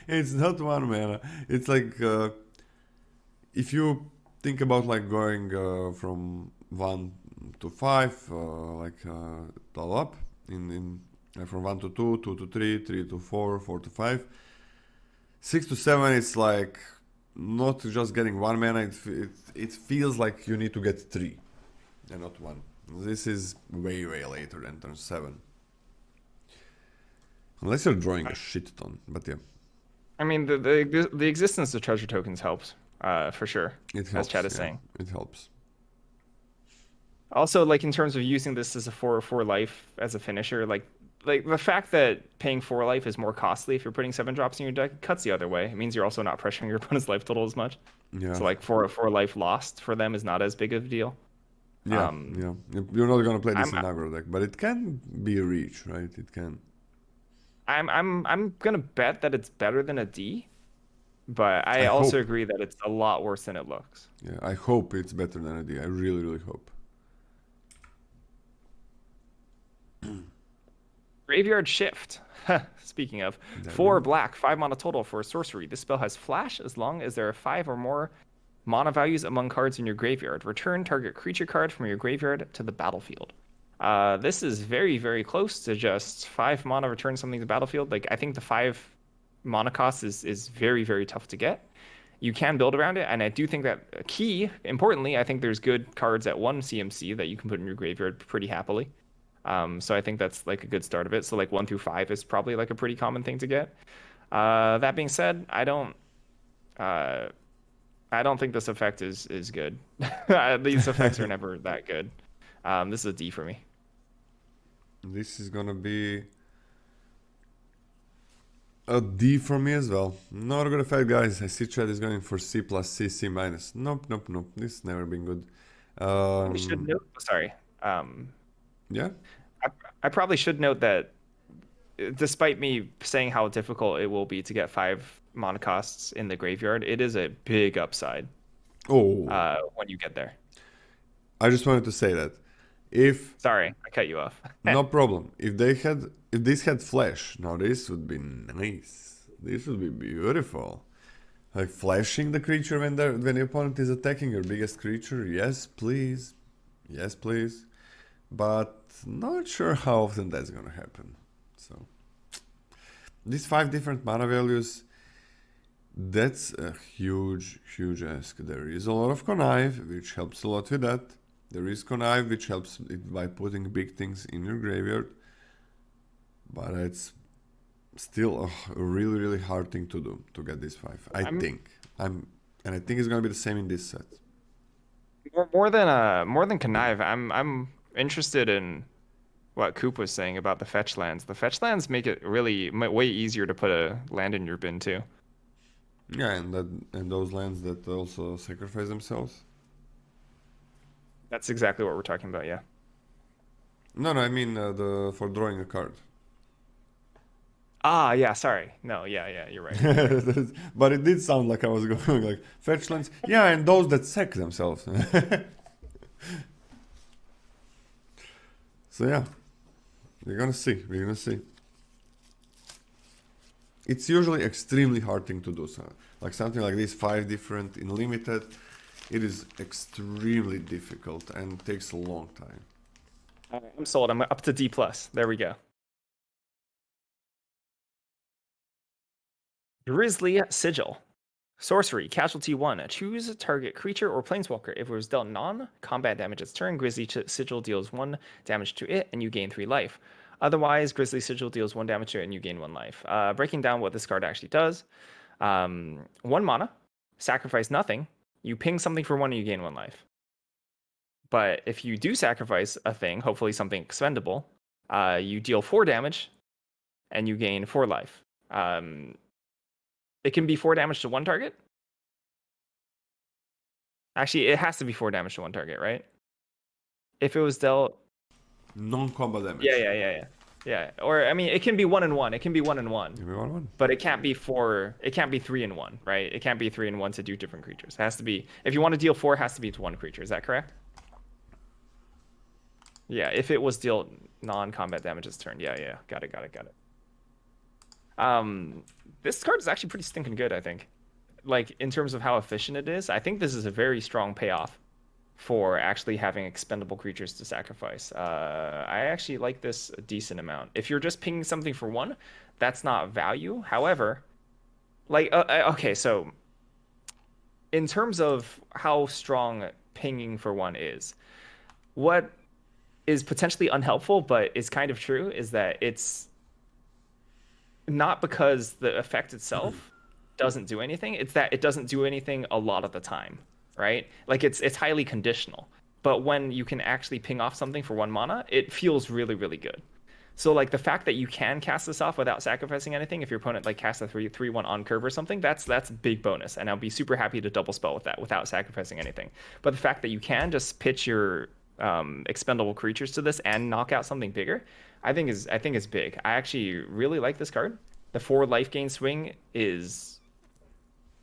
B: It's not 1 mana. It's like if you think about like going from 1 to 5, all up in from 1 to 2, 2 to 3, 3 to 4, 4 to 5. 6 to 7, it's like not just getting 1 mana, it feels like you need to get 3 and not 1. This is way later than turn 7. Unless you're drawing a shit ton, but yeah.
A: I mean, the existence of treasure tokens helps, for sure.
B: It helps,
A: as Chad is saying.
B: It helps.
A: Also, like in terms of using this as a 4/4 life as a finisher, like the fact that paying 4 life is more costly if you're putting 7 drops in your deck cuts the other way. It means you're also not pressuring your opponent's life total as much.
B: Yeah.
A: So like 4 life lost for them is not as big of a deal.
B: Yeah, You're not gonna play this in aggro deck, but it can be a reach, right? It can.
A: I'm gonna bet that it's better than a D, but I also agree that it's a lot worse than it looks.
B: Yeah, I hope it's better than a D. I really hope.
A: Graveyard Shift. Speaking of,
B: There we
A: 4
B: go.
A: black, 5 mana total for a sorcery. This spell has flash as long as there are 5 or more mana values among cards in your graveyard. Return target creature card from your graveyard to the battlefield. This is very, very close to just 5 mana return something to the battlefield. Like I think the 5 mana cost is very, very tough to get. You can build around it, and I do think that importantly, I think there's good cards at 1 CMC that you can put in your graveyard pretty happily. So I think that's like a good start of it. So like 1 through 5 is probably like a pretty common thing to get. That being said, uh, I don't think this effect is good. These effects are never that good. This is a D for me.
B: This is gonna be a D for me as well. Not a good effect, guys. I see chat is going for C plus C, C minus. Nope, nope, nope. This has never been good.
A: We should note. Sorry.
B: Yeah.
A: I probably should note that despite me saying how difficult it will be to get 5 mana costs in the graveyard, it is a big upside
B: Oh,
A: when you get there.
B: I just wanted to say that if
A: Sorry, I cut you off.
B: no problem. If this had flash, now this would be nice. This would be beautiful. Like flashing the creature when the opponent is attacking your biggest creature. Yes, please. Yes, please. But not sure how often that's gonna happen. So these 5 different mana values, that's a huge, huge ask. There is a lot of connive, which helps a lot with that. There is connive, which helps it by putting big things in your graveyard. But it's still a really, really hard thing to do to get these 5. I think it's gonna be the same in this set.
A: More than connive, I'm interested in what Coop was saying about the fetch lands. The fetch lands make it really way easier to put a land in your bin too.
B: Yeah, and those lands that also sacrifice themselves.
A: That's exactly what we're talking about, yeah.
B: No, I mean for drawing a card.
A: Ah, yeah, sorry. No, yeah, you're right.
B: But it did sound like I was going like fetch lands. Yeah, and those that sack themselves. So yeah, we're gonna see. We're gonna see. It's usually extremely hard thing to do. So like something like this, 5 different in limited, it is extremely difficult and takes a long time.
A: I'm sold. I'm up to D+. There we go. Grizzly Sigil. Sorcery, casualty 1. Choose a target creature or planeswalker. If it was dealt non-combat damage its turn, Grizzly Sigil deals 1 damage to it and you gain 3 life. Otherwise, Grizzly Sigil deals 1 damage to it and you gain 1 life. Breaking down what this card actually does. 1 mana, sacrifice nothing. You ping something for 1 and you gain 1 life. But if you do sacrifice a thing, hopefully something expendable, you deal 4 damage and you gain 4 life. It can be 4 damage to 1 target. Actually, it has to be 4 damage to 1 target, right? If it was dealt
B: Non-combat damage.
A: Yeah. Or I mean, it can be 1 and 1. It can be 1 and 1.
B: Give me 1/1.
A: But it can't be 4. It can't be 3 and 1, right? It can't be 3 and 1 to do different creatures. It has to be. If you want to deal 4, it has to be to 1 creature. Is that correct? Yeah. If it was dealt non-combat damage its turn. Yeah. Got it. This card is actually pretty stinking good, I think. Like, in terms of how efficient it is, I think this is a very strong payoff for actually having expendable creatures to sacrifice. I actually like this a decent amount. If you're just pinging something for 1, that's not value. However, like, okay, so in terms of how strong pinging for 1 is, what is potentially unhelpful, but is kind of true, is that it's not because the effect itself doesn't do anything, it's that it doesn't do anything a lot of the time, right? Like it's highly conditional. But when you can actually ping off something for 1 mana, it feels really, really good. So like the fact that you can cast this off without sacrificing anything, if your opponent like casts a 3/1 on curve or something, that's a big bonus. And I'll be super happy to double spell with that without sacrificing anything. But the fact that you can just pitch your expendable creatures to this and knock out something bigger, I think is big. I actually really like this card. The 4 life gain swing is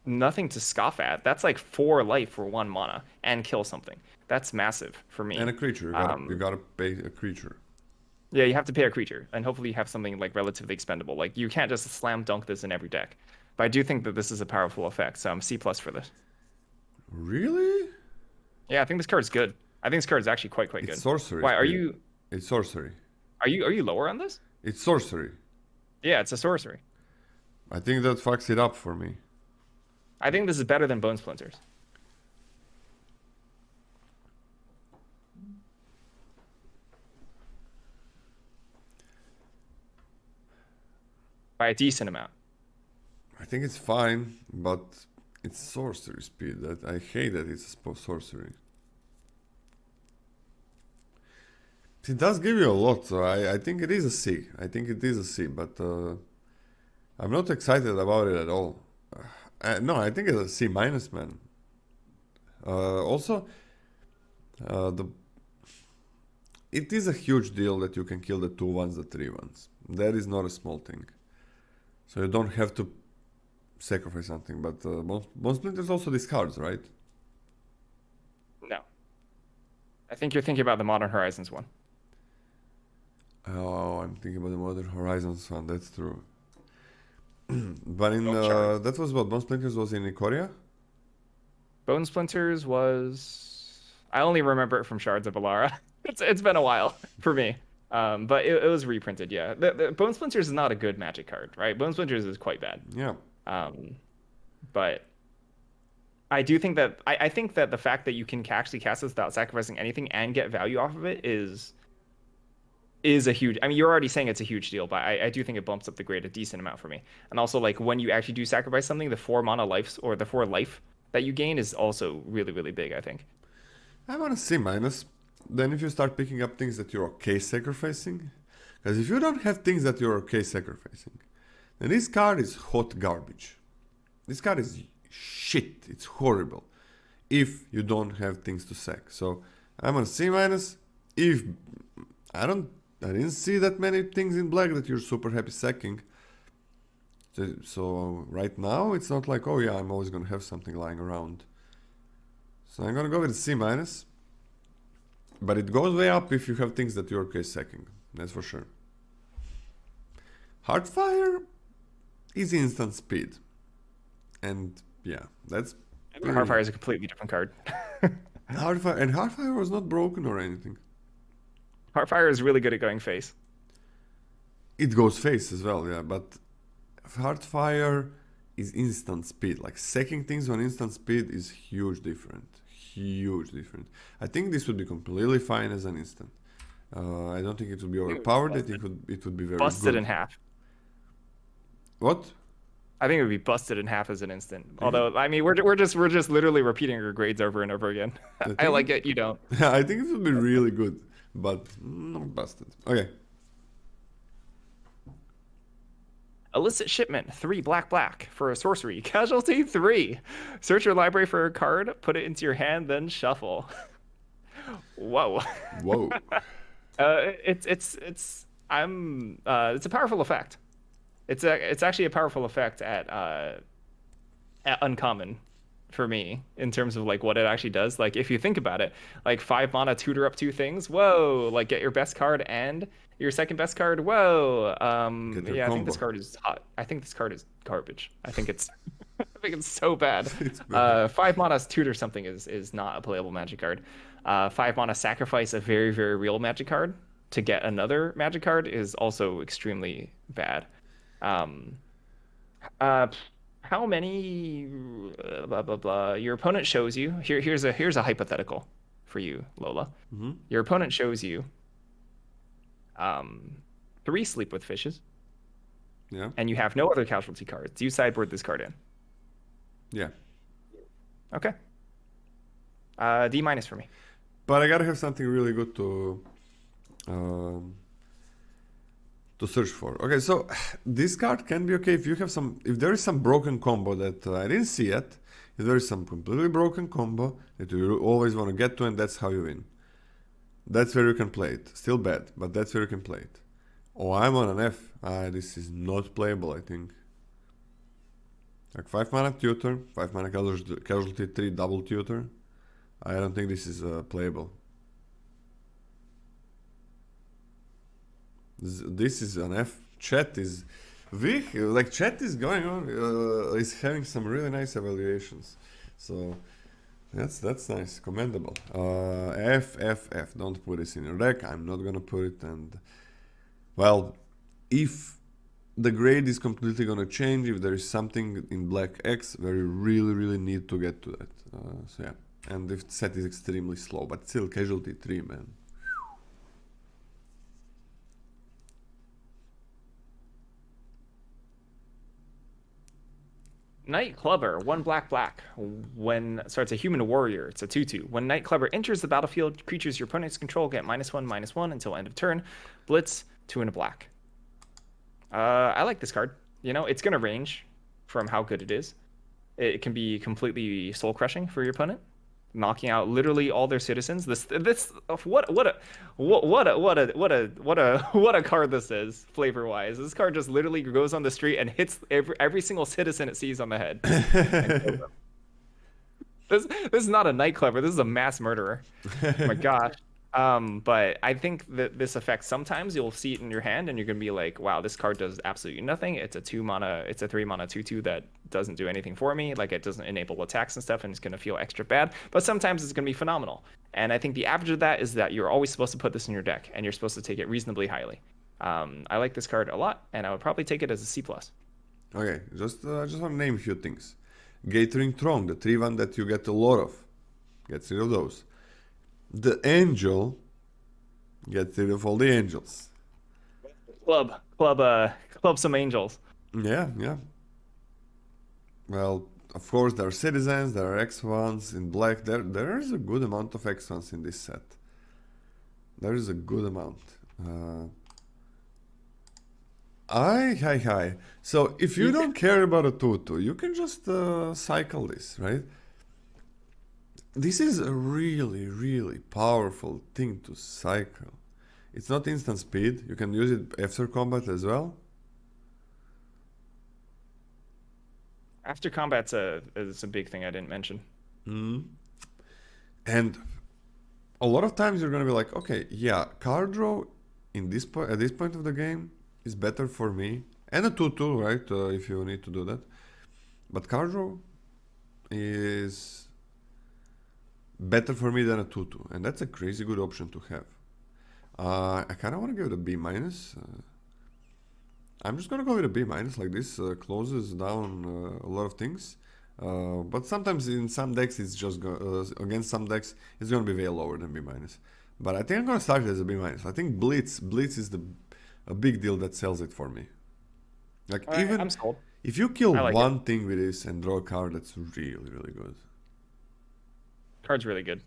A: nothing to scoff at. That's like 4 life for 1 mana and kill something. That's massive for me.
B: And a creature. You gotta pay a creature.
A: Yeah, you have to pay a creature, and hopefully you have something like relatively expendable. Like you can't just slam dunk this in every deck. But I do think that this is a powerful effect, so I'm C plus for this.
B: Really?
A: Yeah, I think this card is good. I think this card is actually quite
B: It's
A: good.
B: sorcery
A: Why are
B: speed.
A: you
B: It's sorcery.
A: are you lower on this?
B: It's sorcery.
A: Yeah, it's a sorcery.
B: I think that fucks it up for me.
A: I think this is better than Bone Splinters. By a decent amount.
B: I think it's fine, but it's sorcery speed. That I hate that it's sorcery. It does give you a lot, so I think it is a C. I think it is a C, but I'm not excited about it at all. No, I think it's a C minus, man. Also, the it is a huge deal that you can kill the 2/1s, the 3/1s. That is not a small thing. So you don't have to sacrifice something, but Bone Splinters also discards, right?
A: No. I think you're thinking about the Modern Horizons one.
B: Oh, I'm thinking about the Modern Horizons one, that's true. But in
A: Shards.
B: that was what Bone Splinters was in Ikoria?
A: Bone Splinters was I only remember it from Shards of Alara. It's been a while for me. But it was reprinted, yeah. The Bone Splinters is not a good Magic card, right? Bone Splinters is quite bad.
B: Yeah.
A: But I do think that I think that the fact that you can actually cast this without sacrificing anything and get value off of it is a huge. I mean, you're already saying it's a huge deal, but I do think it bumps up the grade a decent amount for me. And also, like when you actually do sacrifice something, the 4 mana life or the 4 life that you gain is also really big, I think.
B: I'm on a C minus. Then if you start picking up things that you're okay sacrificing, because if you don't have things that you're okay sacrificing, then this card is hot garbage. This card is shit. It's horrible. If you don't have things to sack. So I'm on C minus. If I didn't see that many things in black that you're super happy sacking. So right now it's not like, oh yeah, I'm always gonna have something lying around. So I'm gonna go with a C minus. But it goes way up if you have things that you're okay sacking. That's for sure. Heartfire is instant speed. And yeah, that's
A: Heartfire is a completely different card.
B: Heartfire was not broken or anything.
A: Heartfire is really good at going face.
B: It goes face as well, yeah, but Heartfire is instant speed. Like sacking things on instant speed is huge different. Huge different. I think this would be completely fine as an instant. I don't think it would be overpowered. I think it would be very
A: busted
B: good.
A: in half.
B: What?
A: I think it would be busted in half as an instant. Although, I mean, we're just literally repeating our grades over and over again. I like it. You don't.
B: I think it would be really good, but not busted. Okay.
A: Illicit Shipment, 3 black for a sorcery. Casualty 3. Search your library for a card, put it into your hand, then shuffle. Whoa.
B: Whoa.
A: It's a powerful effect. It's actually a powerful effect at uncommon for me in terms of like what it actually does. Like if you think about it, like 5 mana tutor up 2 things. Whoa, like get your best card and your second best card. Whoa. Yeah, I think this card is hot. I think this card is garbage. I think it's I think it's so bad. 5 mana tutor something is not a playable Magic card. 5 mana sacrifice a very real Magic card to get another Magic card is also extremely bad. How many blah blah blah your opponent shows you here's a hypothetical for you, Lola.
B: Mm-hmm.
A: Your opponent shows you 3 Sleep with Fishes,
B: Yeah.
A: and you have no other casualty cards. Do you sideboard this card in?
B: Yeah.
A: Okay. D minus for me.
B: But I gotta have something really good to search for. Okay, so this card can be okay if you have if there is some broken combo that I didn't see yet. If there is some completely broken combo that you always want to get to, and that's how you win. That's where you can play it. Still bad, but that's where you can play it. Oh, I'm on an F. This is not playable, I think. Like 5 mana tutor, 5 mana casualty 3 double tutor. I don't think this is playable. This is an F. Chat is chat is going on, is having some really nice evaluations. So that's nice, commendable. F. Don't put this in your deck. I'm not gonna put it. And well, if the grade is completely gonna change, if there is something in black X where you really need to get to that. So yeah, and if the set is extremely slow, but still casualty 3, man.
A: Night Clubber, 1 black. It's a human warrior. It's a 2/2. When Night Clubber enters the battlefield, creatures your opponents control get -1/-1 until end of turn. Blitz, 2 and a black. I like this card. You know, it's gonna range from how good it is. It can be completely soul crushing for your opponent, knocking out literally all their citizens. What a card this is, flavor wise. This card just literally goes on the street and hits every single citizen it sees on the head. This is not a Night Clubber. This is a mass murderer. Oh my gosh. But I think that this effect, sometimes you'll see it in your hand and you're gonna be like, wow, this card does absolutely nothing. It's a 3 mana 2/2 that doesn't do anything for me. Like, it doesn't enable attacks and stuff, and it's gonna feel extra bad. But sometimes it's gonna be phenomenal. And I think the average of that is that you're always supposed to put this in your deck, and you're supposed to take it reasonably highly. I like this card a lot, and I would probably take it as a C+.
B: Okay, just want to name a few things. Gathering Throne, the 3/1 that you get a lot of. Get rid of those. The Angel, get rid of all the angels.
A: Club some angels.
B: Yeah. Well, of course, there are citizens, there are X1s in black. There is a good amount of X1s in this set. There is a good amount. Hi. So if you don't care about a 2/2, you can just cycle this, right? This is a really powerful thing to cycle. It's not instant speed. You can use it after combat as well.
A: After combat's a big thing I didn't mention.
B: And a lot of times you're gonna be like, okay, yeah, card draw at this point of the game is better for me, and a 2/2, right? If you need to do that, but card draw is better for me than a 2/2, and that's a crazy good option to have. I kind of want to give it a B-. I'm just gonna go with a B-. Like, this closes down a lot of things, but sometimes in some decks it's just against some decks it's gonna be way lower than B-. But I think I'm gonna start it as a B-. I think Blitz is a big deal that sells it for me. Like, even
A: I'm sold.
B: if you kill
A: like
B: one thing with this and draw a card, that's really good.
A: Card's really good.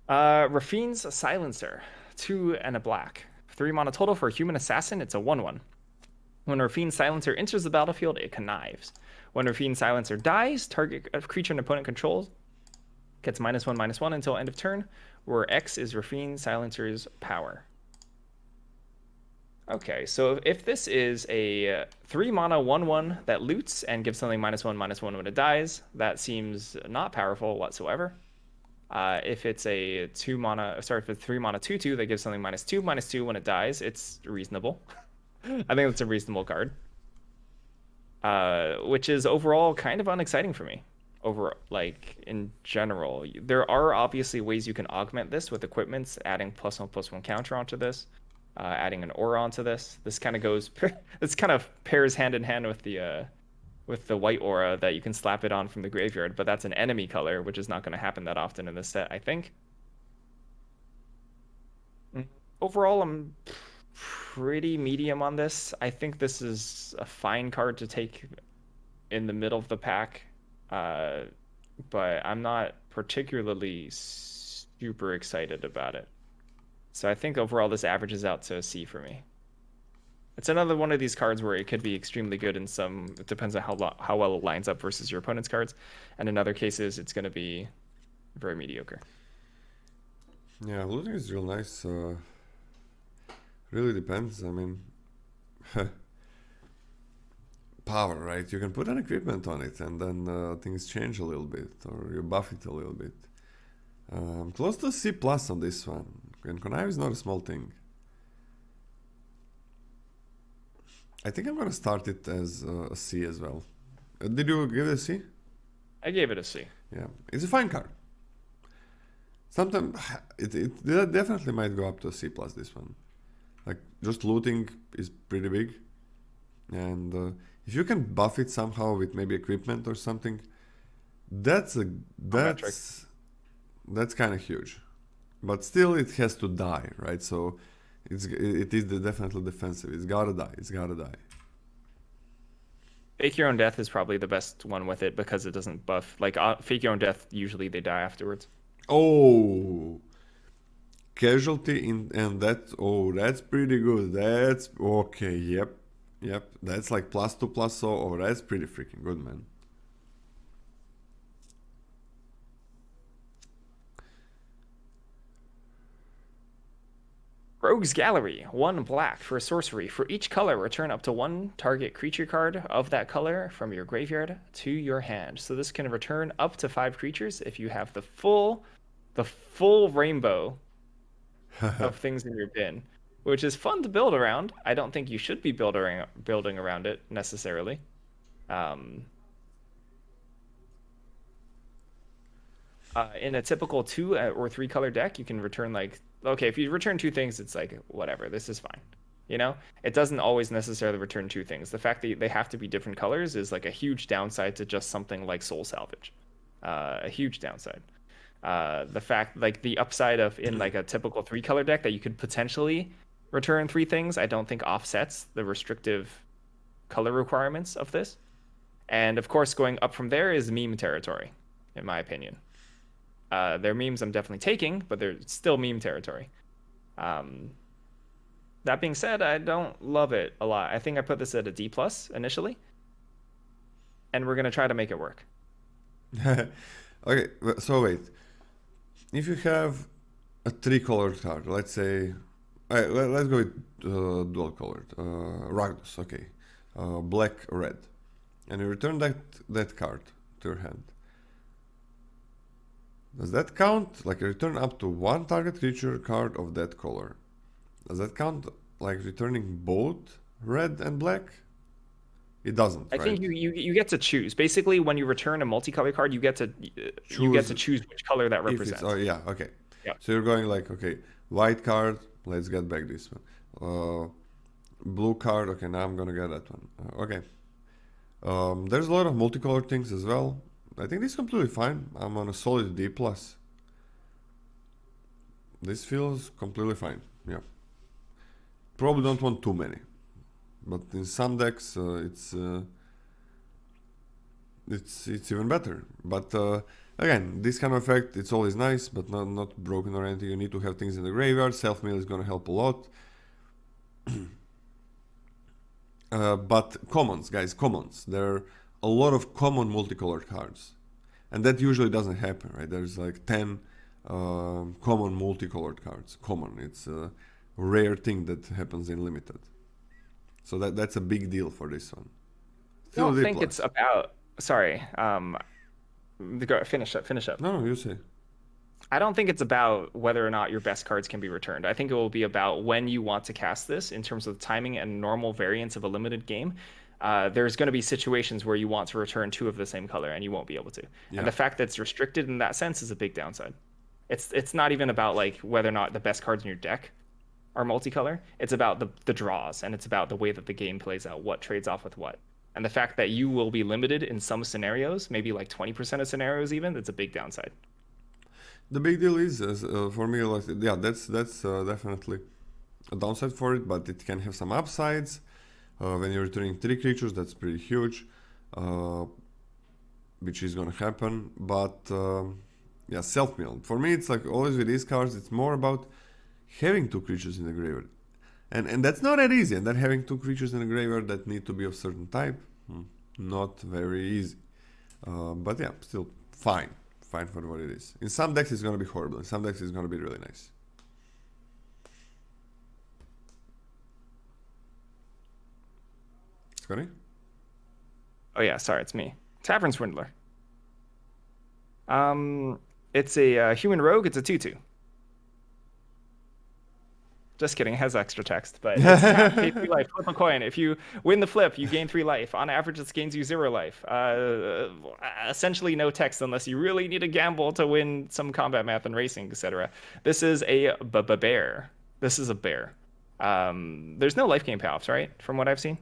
A: Rafine's Silencer, 2 and a black. 3 mana total for a human assassin. It's a 1/1. When Rafine's Silencer enters the battlefield, it connives. When Rafine's Silencer dies, target creature an opponent controls gets -1/-1 until end of turn, where X is Rafine's Silencer's power. Okay, so if this is a 3 mana 1/1 that loots and gives something -1/-1 when it dies, that seems not powerful whatsoever. If it's a 3 mana 2/2 that gives something -2/-2 when it dies, it's reasonable. I think it's a reasonable card. Which is overall kind of unexciting for me. In general, there are obviously ways you can augment this with equipments, adding +1/+1 counter onto this, adding an aura onto this. This kind of pairs hand in hand with the white aura that you can slap it on from the graveyard, but that's an enemy color, which is not going to happen that often in this set, I think. Overall, I'm pretty medium on this. I think this is a fine card to take in the middle of the pack, but I'm not particularly super excited about it. So I think overall this averages out to a C for me. It's another one of these cards where it could be extremely good in some. It depends on how well it lines up versus your opponent's cards, and in other cases, it's going to be very mediocre.
B: Yeah, looting is real nice. Really depends. I mean, power, right? You can put an equipment on it, and then things change a little bit, or you buff it a little bit. Close to C+ on this one. And connive is not a small thing. I think I'm gonna start it as a C as well. Did you give it a C?
A: I gave it a C.
B: Yeah, it's a fine card. Sometimes it definitely might go up to a C plus this one. Like just looting is pretty big, and if you can buff it somehow with maybe equipment or something, that's kind of huge. But still, it has to die, right? So it is definitely defensive. It's gotta die. It's gotta die.
A: Fake Your Own Death is probably the best one with it because it doesn't buff. Like Fake Your Own Death, usually they die afterwards.
B: Oh, casualty and that. Oh, that's pretty good. That's okay. Yep. That's like +2 +0. Oh, that's pretty freaking good, man.
A: Rogue's Gallery, 1 black for a sorcery. For each color, return up to 1 target creature card of that color from your graveyard to your hand. So this can return up to 5 creatures if you have the full rainbow of things in your bin, which is fun to build around. I don't think you should be building around it necessarily. In a typical 2 or 3 color deck, you can return like, okay, if you return 2 things, it's like, whatever, this is fine. You know, it doesn't always necessarily return 2 things. The fact that they have to be different colors is like a huge downside to just something like Soul Salvage. A huge downside. The fact, like the upside of in like a typical 3 color deck that you could potentially return 3 things, I don't think offsets the restrictive color requirements of this. And of course, going up from there is meme territory, in my opinion. Their memes I'm definitely taking, but they're still meme territory. That being said, I don't love it a lot. I think I put this at a D+ initially, and we're gonna try to make it work.
B: Okay, so wait. If you have a 3-colored card, let's say, let's go with dual-colored, Ragdos, okay, black, red, and you return that card to your hand. Does that count? Like return up to 1 target creature card of that color. Does that count like returning both red and black? It doesn't.
A: I think you get to choose. Basically, when you return a multicolor card, you get to choose which color that represents.
B: Oh yeah, okay.
A: Yeah.
B: So you're going like, okay, white card. Let's get back this one. Blue card. Okay, now I'm gonna get that one. Okay. There's a lot of multicolored things as well. I think this is completely fine. I'm on a solid D+. This feels completely fine. Yeah. Probably don't want too many, but in some decks it's even better. But again, this kind of effect, it's always nice, but not broken or anything. You need to have things in the graveyard. Self-mill is gonna help a lot. But commons, guys, commons. There are a lot of common multicolored cards, and that usually doesn't happen, right? There's like 10 common multicolored cards. Common, it's a rare thing that happens in limited, so that's a big deal for this one.
A: I don't think it's about, sorry, finish up.
B: No, you say.
A: I don't think it's about whether or not your best cards can be returned. I think it will be about when you want to cast this in terms of timing and normal variance of a limited game. There's going to be situations where you want to return 2 of the same color and you won't be able to. Yeah. And the fact that it's restricted in that sense is a big downside. It's not even about like whether or not the best cards in your deck are multicolor. It's about the draws, and it's about the way that the game plays out, what trades off with what. And the fact that you will be limited in some scenarios, maybe like 20% of scenarios even, that's a big downside.
B: The big deal is, for me, like, yeah, that's definitely a downside for it, but it can have some upsides. When you're returning 3 creatures, that's pretty huge, which is gonna happen. But yeah, self-mill. For me, it's like always with these cards, it's more about having 2 creatures in the graveyard. And that's not that easy. And then having 2 creatures in the graveyard that need to be of certain type, not very easy. But yeah, still fine. Fine for what it is. In some decks it's gonna be horrible. In some decks it's gonna be really nice. Scotty?
A: Oh yeah, sorry, it's me. Tavern Swindler. It's a human rogue. It's a 2/2. Just kidding. It has extra text, but it's tap, pay 3 life, flip a coin. If you win the flip, you gain 3 life. On average, this gains you 0 life. Essentially no text unless you really need a gamble to win some combat math and racing, etc. This is a bear. This is a bear. There's no life gain payoffs, right? From what I've seen.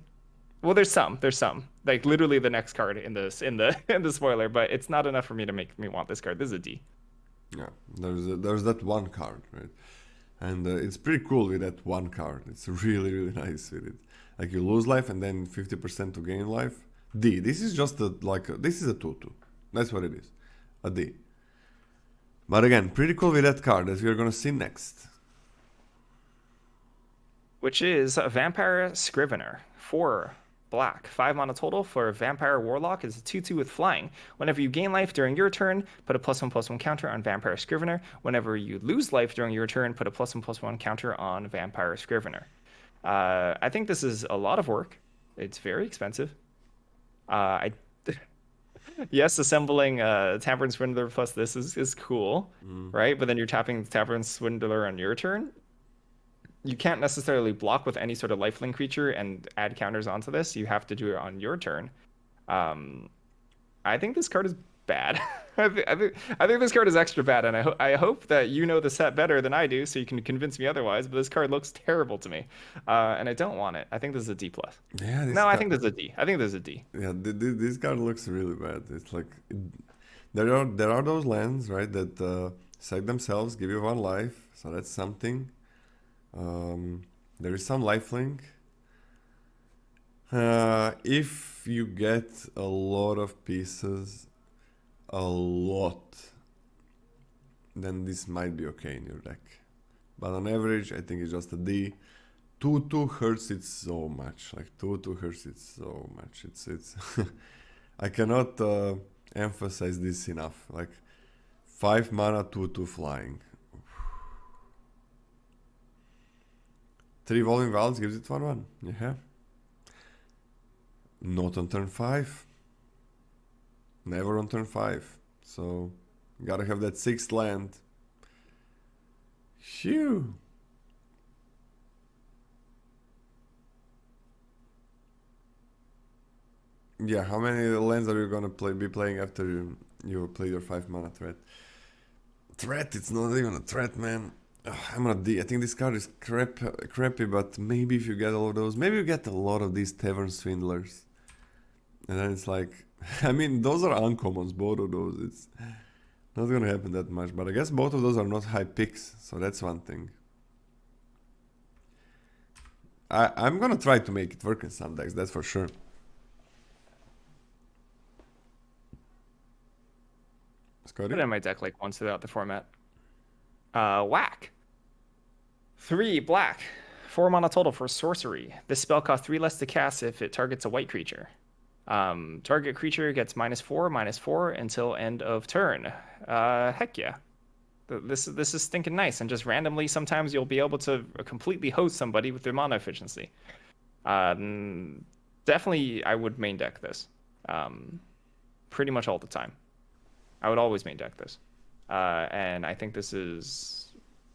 A: Well, there's some. There's some. Like literally the next card in this in the in the spoiler, but it's not enough for me to make me want this card. This is a D.
B: Yeah, there's that one card, right? And it's pretty cool with that one card. It's really, really nice with it. Like you lose life and then 50% to gain life. D. This is just this is a 2/2. That's what it is. A D. But again, pretty cool with that card that we're gonna see next.
A: Which is a Vampire Scrivener. 4 black. 5 mana total for Vampire Warlock is a 2/2 with flying. Whenever you gain life during your turn, put a +1/+1 counter on Vampire Scrivener. Whenever you lose life during your turn, put a +1/+1 counter on Vampire Scrivener. I think this is a lot of work. It's very expensive. Yes, assembling Tavern Swindler plus this is cool, right? But then you're tapping Tavern Swindler on your turn. You can't necessarily block with any sort of lifelink creature and add counters onto this. You have to do it on your turn. I think this card is bad. I think this card is extra bad, and I hope that you know the set better than I do, so you can convince me otherwise. But this card looks terrible to me, and I don't want it. I think this is a D plus.
B: Yeah.
A: No, I think this is a D. I think this is a D.
B: Yeah, this card looks really bad. It's like there are those lands, right, that sack themselves, give you 1 life, so that's something. There is some lifelink. If you get a lot of pieces, then this might be okay in your deck. But on average, I think it's just a D. 2/2 hurts it so much. Like 2/2 hurts it so much. It's I cannot emphasize this enough. Like 5 mana 2/2 flying. 3 Evolving Wilds gives it 1/1. Yeah. Not on turn 5. Never on turn 5. So, gotta have that 6th land. Phew. Yeah, how many lands are you gonna be playing after you play your 5 mana threat? Threat, it's not even a threat, man. I'm on a D. I think this card is crappy, but maybe if you get all of those, maybe you get a lot of these Tavern Swindlers. And then it's like, I mean, those are uncommons, both of those. It's not gonna happen that much, but I guess both of those are not high picks, so that's one thing. I'm gonna try to make it work in some decks, that's for sure.
A: Put it in my deck like once throughout the format. Whack. 3 black. 4 mana total for sorcery. This spell costs 3 less to cast if it targets a white creature. Target creature gets -4/-4 until end of turn. Heck yeah. This is stinking nice, and just randomly sometimes you'll be able to completely host somebody with their mana efficiency. Definitely I would main deck this. Pretty much all the time. I would always main deck this. And I think this is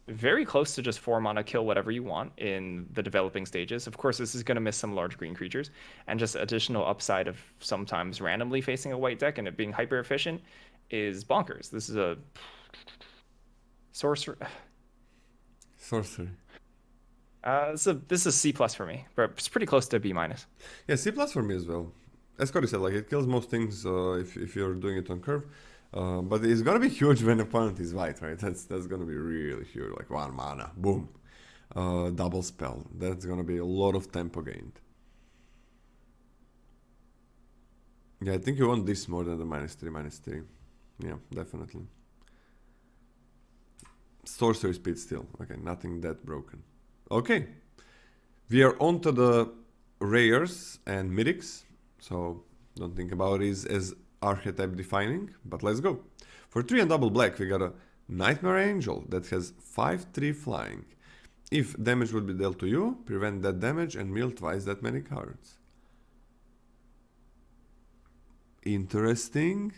A: very close to just 4 mana kill whatever you want in the developing stages. Of course, this is going to miss some large green creatures, and just additional upside of sometimes randomly facing a white deck and it being hyper efficient is bonkers. This is a sorcery. This is C plus for me, but it's pretty close to B minus.
B: Yeah, C plus for me as well. As Cody said, like it kills most things if you're doing it on curve. But it's gonna be huge when the opponent is white, right? That's gonna be really huge, like 1 mana, boom, double spell. That's gonna be a lot of tempo gained. Yeah, I think you want this more than the -3/-3. Yeah, definitely. Sorcery speed still. Okay, nothing that broken. Okay, we are on to the rares and mythics, so don't think about it as archetype defining, but let's go. For 3 and double black, we got a Nightmare Angel that has 5/3 flying. If damage would be dealt to you, prevent that damage and mill twice that many cards. Interesting.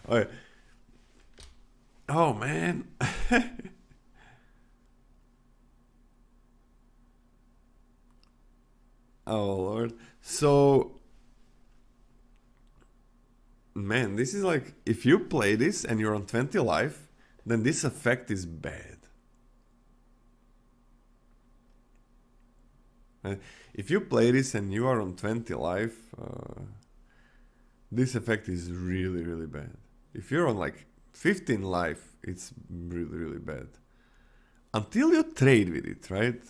B: Okay. Oh man. Oh lord. So man, this is like if you play this and you're on 20 life, then this effect is bad. If you play this and you are on 20 life, this effect is really, really bad. If you're on like 15 life, it's really, really bad. Until you trade with it, right?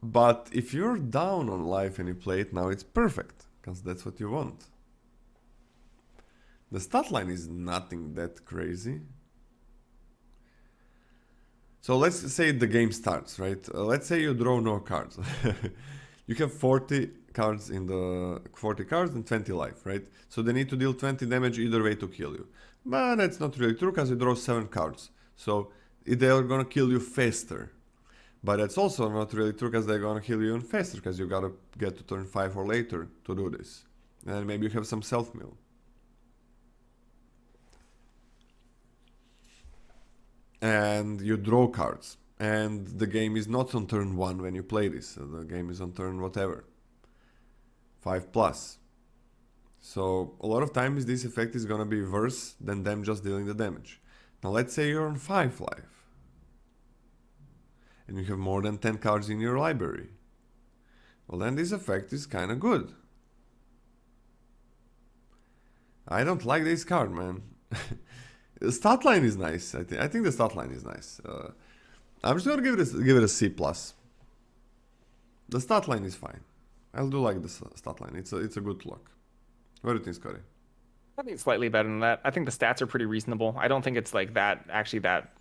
B: But if you're down on life and you play it now, it's perfect, because that's what you want. The stat line is nothing that crazy. So let's say the game starts, right? Let's say you draw no cards. You have 40 cards in the 40 cards and 20 life, right? So they need to deal 20 damage either way to kill you. But that's not really true because you draw 7 cards. So they're gonna kill you faster. But that's also not really true because they're gonna kill you even faster because you gotta get to turn 5 or later to do this. And maybe you have some self-mill. And you draw cards. And the game is not on turn 1 when you play this. The game is on turn whatever. 5 plus. So a lot of times this effect is gonna be worse than them just dealing the damage. Now let's say you're on 5 life. And you have more than 10 cards in your library. Well then this effect is kinda good. I don't like this card, man. The stat line is nice. I think the stat line is nice. I'm just gonna give it a C plus. The stat line is fine. I'll do like the stat line. It's a good look. What do you think, Scotty?
A: I think it's slightly better than that. I think the stats are pretty reasonable. I don't think it's like that actually that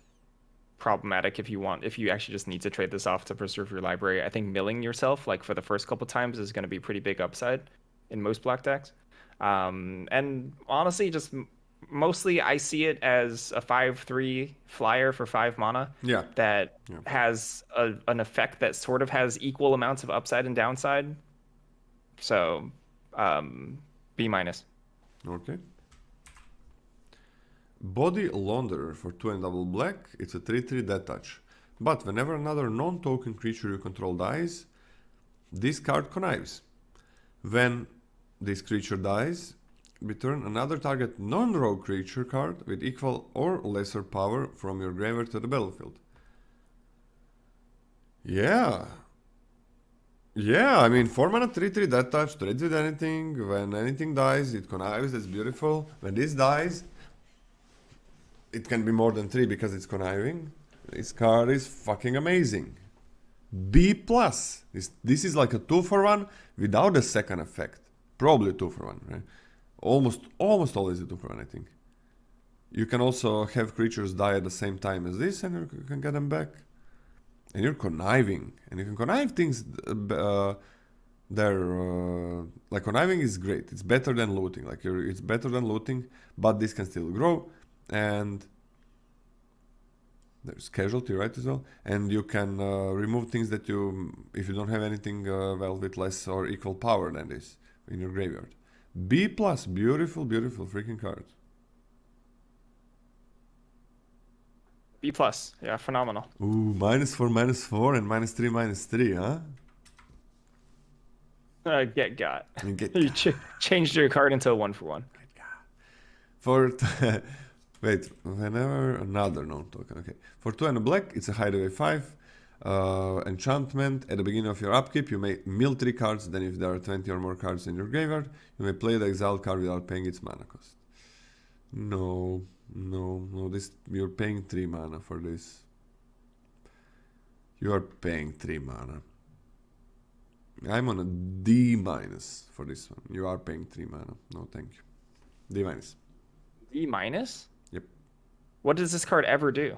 A: problematic if you actually just need to trade this off to preserve your library. I think milling yourself like for the first couple times is going to be pretty big upside in most black decks. And honestly, just mostly I see it as a 5/3 flyer for 5 mana
B: Yeah.
A: that
B: Yeah.
A: has an effect that sort of has equal amounts of upside and downside. So, B minus.
B: Okay. Body Launderer for 2 and double black. It's a 3/3 death touch. But whenever another non-token creature you control dies, this card connives. When this creature dies, return another target non-rogue creature card with equal or lesser power from your graveyard to the battlefield. Yeah. Yeah, I mean 4 mana 3/3 death touch, trades with anything. When anything dies, it connives, that's beautiful. When this dies, it can be more than 3 because it's conniving. This card is fucking amazing. B plus. This is like a 2-for-1 without a second effect. Probably a 2-for-1, right? Almost always a 2-for-1, I think. You can also have creatures die at the same time as this and you can get them back. And you're conniving. And you can connive things like conniving is great. It's better than looting. It's better than looting, but this can still grow. And there's casualty, right, as well. And you can remove things that if you don't have anything with less or equal power than this in your graveyard. B plus, beautiful, beautiful freaking card.
A: B plus, yeah, phenomenal.
B: Ooh, -4 and -3, huh?
A: Get got.
B: Get
A: You changed your card into a 1-for-1.
B: For wait, whenever another non-token. Okay, for 2 and a black, it's a hideaway 5 enchantment. At the beginning of your upkeep, you may mill 3 cards. Then, if there are 20 or more cards in your graveyard, you may play the exiled card without paying its mana cost. No. This you're paying 3 mana for this. You are paying 3 mana. I'm on a D minus for this one. You are paying 3 mana. No, thank you. D minus.
A: D minus?
B: Yep.
A: What does this card ever do?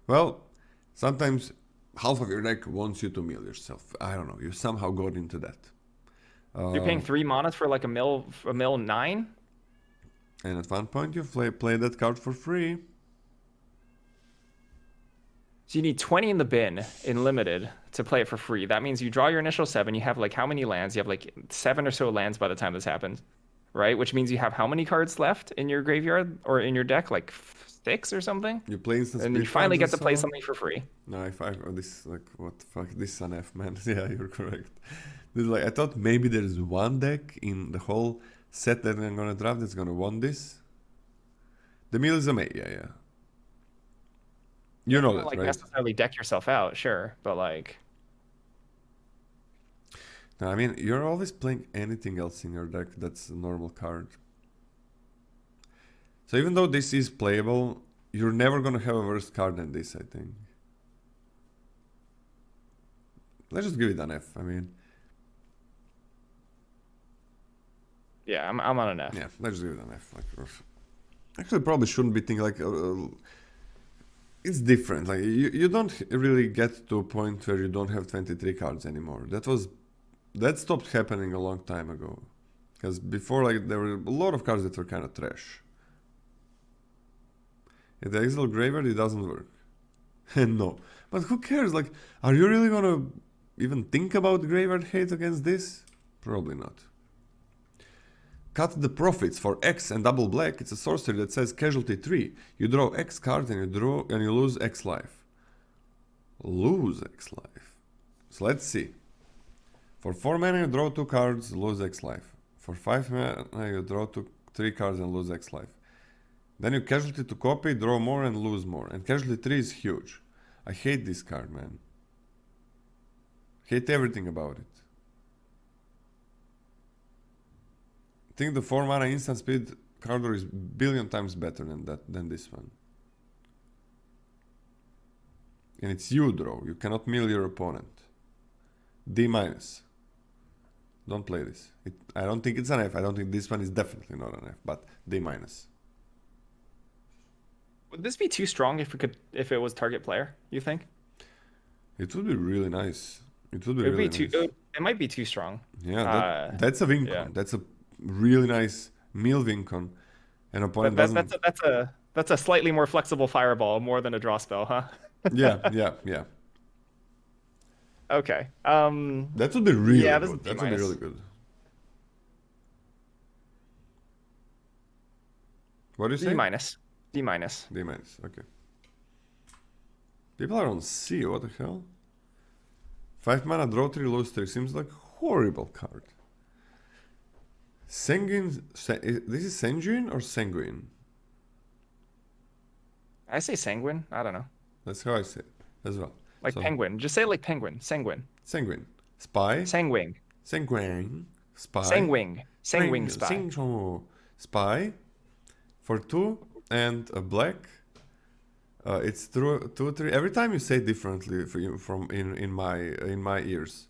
B: Well, sometimes half of your deck wants you to mill yourself. I don't know. You somehow got into that.
A: You're paying 3 mana for like a mill 9?
B: And at one point you play that card for free.
A: So you need 20 in the bin in limited to play it for free. That means you draw your initial 7. You have like how many lands? You have like 7 or so lands by the time this happens. right? Which means you have how many cards left in your graveyard or in your deck? Like six or something?
B: You play instant
A: And then you
B: speed
A: finally
B: cards and
A: get to play
B: so.
A: something for free.
B: No, if I oh, this like what the fuck, this is an F, man. Yeah, you're correct. This is like I thought maybe there's one deck in the whole set that I'm gonna draft that's gonna want this. The meal is a May, yeah. You know
A: Not
B: that,
A: like
B: right?
A: necessarily deck yourself out, sure, but like
B: No, I mean you're always playing anything else in your deck that's a normal card. So even though this is playable, you're never gonna have a worse card than this, I think. Let's just give it an F. I mean,
A: yeah, I'm on an F.
B: yeah, let's just give it an F. Like, actually, probably shouldn't be thinking like it's different. Like you don't really get to a point where you don't have 23 cards anymore. That stopped happening a long time ago. Because before, like, there were a lot of cards that were kind of trash. In the Exile Graveyard, it doesn't work. No. But who cares? Like, are you really gonna even think about Graveyard Hate against this? Probably not. Cut the Profits for X and double black. It's a sorcery that says Casualty 3. You draw X cards and you lose X life. Lose X life. So let's see. For 4 mana you draw 2 cards, lose X life. For 5 mana you draw 3 cards and lose X life. Then you casualty to copy, draw more and lose more. And casualty 3 is huge. I hate this card, man. Hate everything about it. I think the 4 mana instant speed card is billion times better than this one. And it's you draw. You cannot mill your opponent. D minus. Don't play this. I don't think it's an F. I don't think this one is definitely not an F, but D minus.
A: Would this be too strong if it was target player, you think?
B: It would be really nice. It would be
A: It would
B: really
A: be too
B: nice.
A: it might be too strong.
B: Yeah, that's a win
A: Yeah.
B: con. That's a really nice mill win con. An opponent
A: That,
B: doesn't.
A: that's a slightly more flexible fireball, more than a draw spell, huh?
B: Yeah.
A: Okay.
B: That would be really
A: Yeah, this is
B: good.
A: D
B: That would be
A: minus.
B: really good. What do you say?
A: D minus. D minus.
B: D minus. Okay. People are on C. What the hell? 5 mana, draw 3, lose 3. Seems like horrible card. Sanguine. This is Sanguine or Sanguine?
A: I say sanguine. I don't know.
B: That's how I say it as well.
A: Like
B: So,
A: penguin. Just say like penguin. Sanguine.
B: Sanguine. Spy.
A: Sanguine.
B: Sanguine. Spy.
A: Sanguine. Sanguine spy.
B: Spy. For 2 and a black. It's 2, 3. Every time you say it differently from in my ears.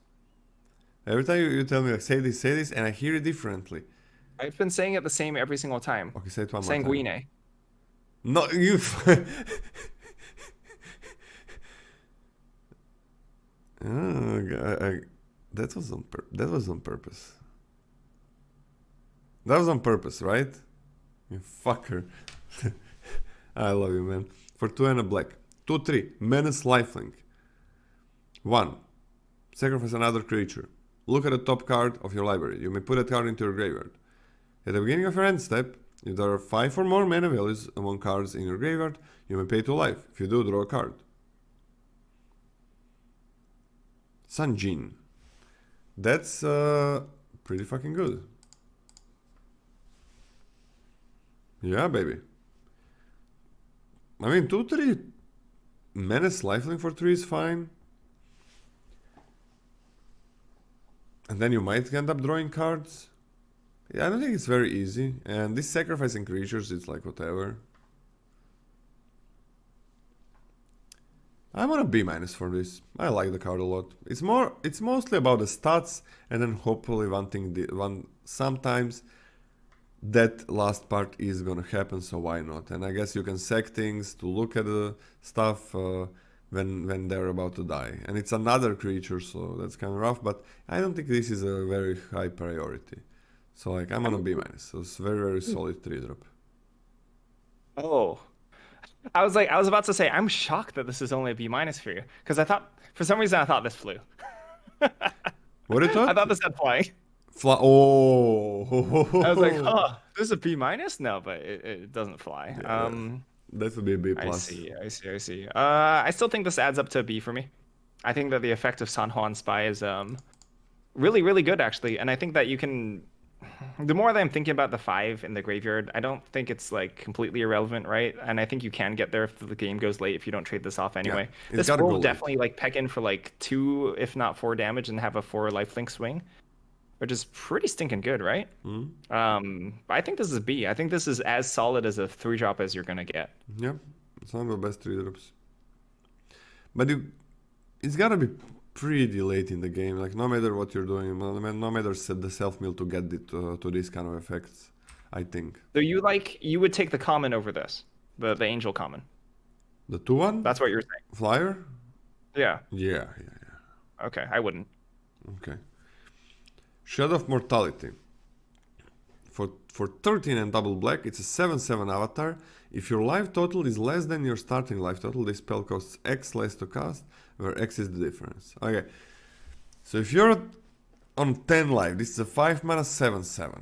B: Every time you tell me like say this, and I hear it differently.
A: I've been saying it the same every single time.
B: Okay, say it one more time.
A: Sanguine.
B: No, you. That was on purpose. That was on purpose, right? You fucker. I love you, man. For 2 and a black. 2/3. Menace lifelink. 1. Sacrifice another creature. Look at the top card of your library. You may put that card into your graveyard. At the beginning of your end step, if there are 5 or more mana values among cards in your graveyard, you may pay 2 life. If you do, draw a card. Sanjin. That's pretty fucking good. Yeah, baby. I mean, 2/3 Menace lifelink for 3 is fine. And then you might end up drawing cards. Yeah, I don't think it's very easy. And this sacrificing creatures, it's like whatever. I'm on a B minus for this. I like the card a lot. It's mostly about the stats, and then hopefully sometimes that last part is gonna happen, so why not? And I guess you can sack things to look at the stuff when they're about to die. And it's another creature, so that's kind of rough, but I don't think this is a very high priority. So like I'm on a B minus. So it's very, very solid 3-drop.
A: Oh. I was about to say, I'm shocked that this is only a B minus for you. Because for some reason I thought this flew.
B: What did you
A: I
B: thought?
A: thought this had flying. I was like,
B: Oh,
A: huh, this is a B minus? No, but it doesn't fly.
B: yeah, that would be a B
A: I
B: plus.
A: see, I see, I see. I still think this adds up to a B for me. I think that the effect of San Juan Spy is really, really good actually, and I think that you can. The more that I'm thinking about the five in the graveyard, I don't think it's like completely irrelevant, right? And I think you can get there if the game goes late if you don't trade this off
B: Yeah,
A: anyway.
B: it's
A: This
B: gotta go
A: will
B: late.
A: definitely like peg in for like 2, if not 4 damage and have a 4 lifelink swing, which is pretty stinking good, right?
B: Hmm.
A: But I think this is B. I think this is as solid as a 3-drop as you're gonna get.
B: Yeah, it's one of the best 3 drops. But it's gotta be pretty late in the game. Like no matter what you're doing, no matter the self mill to get it to these kind of effects. I think
A: So you would take the common over this, the angel common.
B: the 2-1
A: That's what you're saying.
B: flyer.
A: Yeah.
B: Yeah, yeah,
A: Okay, I wouldn't.
B: yeah. Okay. Shadow of Mortality. For 13 and double black, it's a 7/7 avatar. If your life total is less than your starting life total, this spell costs X less to cast, where X is the difference. Okay. So if you're on 10 life, this is a 5 mana 7/7.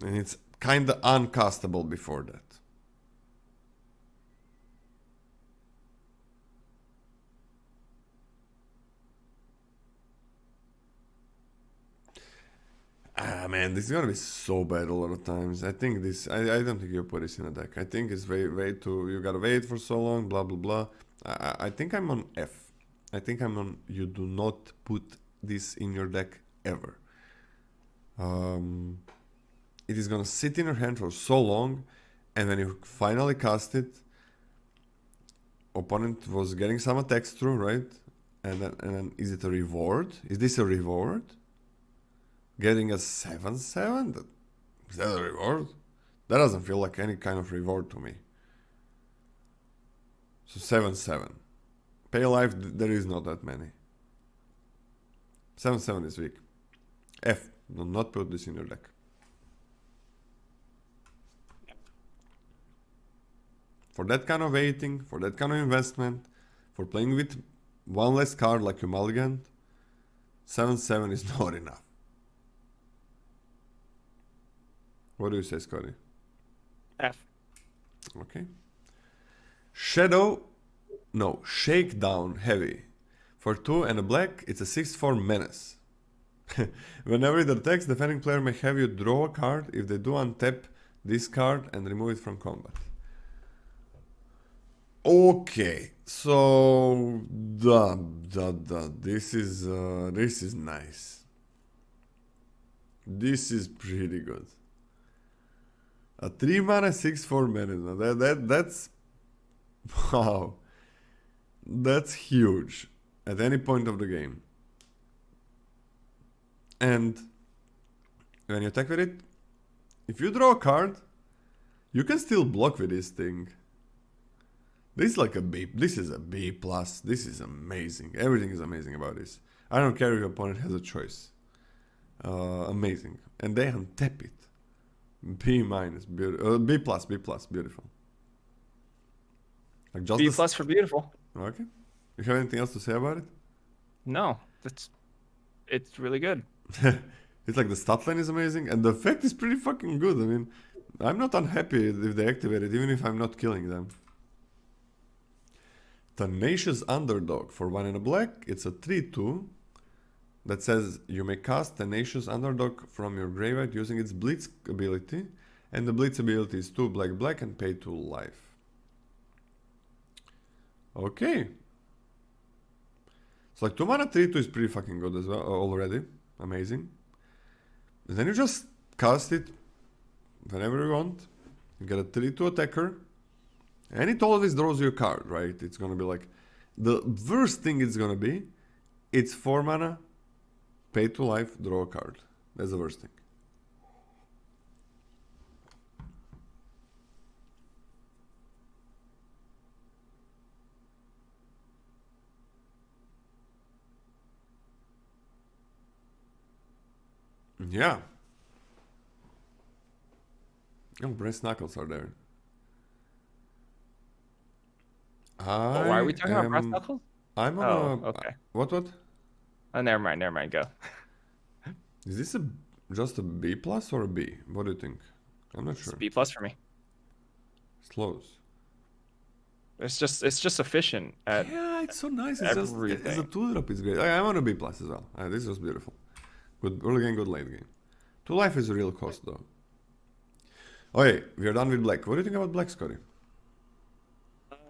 B: And it's kinda uncastable before that. Ah man, this is gonna be so bad a lot of times. I think this. I don't think you put this in a deck. I think it's way too. You gotta wait for so long. Blah blah blah. I think I'm on F. I think I'm on. You do not put this in your deck ever. It is gonna sit in your hand for so long, and when you finally cast it, opponent was getting some attacks through, right? And then is it a reward? Is this a reward? Getting a 7/7? Is that a reward? That doesn't feel like any kind of reward to me. So 7/7. Pay life, there is not that many. 7/7 is weak. F. Do not put this in your deck. For that kind of waiting, for that kind of investment, for playing with one less card like you mulligan, 7/7 is not enough. What do you say, Scotty?
A: F.
B: Okay. Shakedown heavy. For 2 and a black, it's a 6/4 menace. Whenever it attacks, the defending player may have you draw a card. If they do, untap this card and remove it from combat. Okay, so this is nice. This is pretty good. A 3 mana 6/4 menace. That's wow. That's huge at any point of the game. And when you attack with it, if you draw a card, you can still block with this thing. This is like a B. This is a B plus. This is amazing. Everything is amazing about this. I don't care if your opponent has a choice. Amazing. And they untap it. B minus, B plus, beautiful. Like just
A: B plus for beautiful.
B: Okay. You have anything else to say about it?
A: No, it's really good.
B: It's like the stat line is amazing, and the effect is pretty fucking good. I mean, I'm not unhappy if they activate it, even if I'm not killing them. Tenacious Underdog. For 1 and a black, it's a 3/2 that says you may cast Tenacious Underdog from your graveyard using its Blitz ability, and the Blitz ability is 2 black and pay 2 life. Okay. So like 2 mana 3/2 is pretty fucking good as well already. Amazing. And then you just cast it whenever you want. You get a 3/2 attacker. And it always draws you a card, right? It's gonna be like the worst thing it's gonna be, it's 4 mana, pay 2 life, draw a card. That's the worst thing. Yeah. Oh, brass knuckles are there.
A: Why are we talking about brass knuckles?
B: I'm on
A: Oh,
B: a.
A: okay.
B: What?
A: Oh, never mind, go.
B: Is this just a B plus or a B? What do you think? I'm not
A: It's
B: sure.
A: B plus for me.
B: Slows.
A: It's just efficient at
B: Yeah, it's so nice. It's just as a
A: everything.
B: 2-drop, it's great. I'm on a B plus as well. This is beautiful. Good early game, good late game. 2 life is a real cost though. Okay, we are done with black. What do you think about black, Scotty?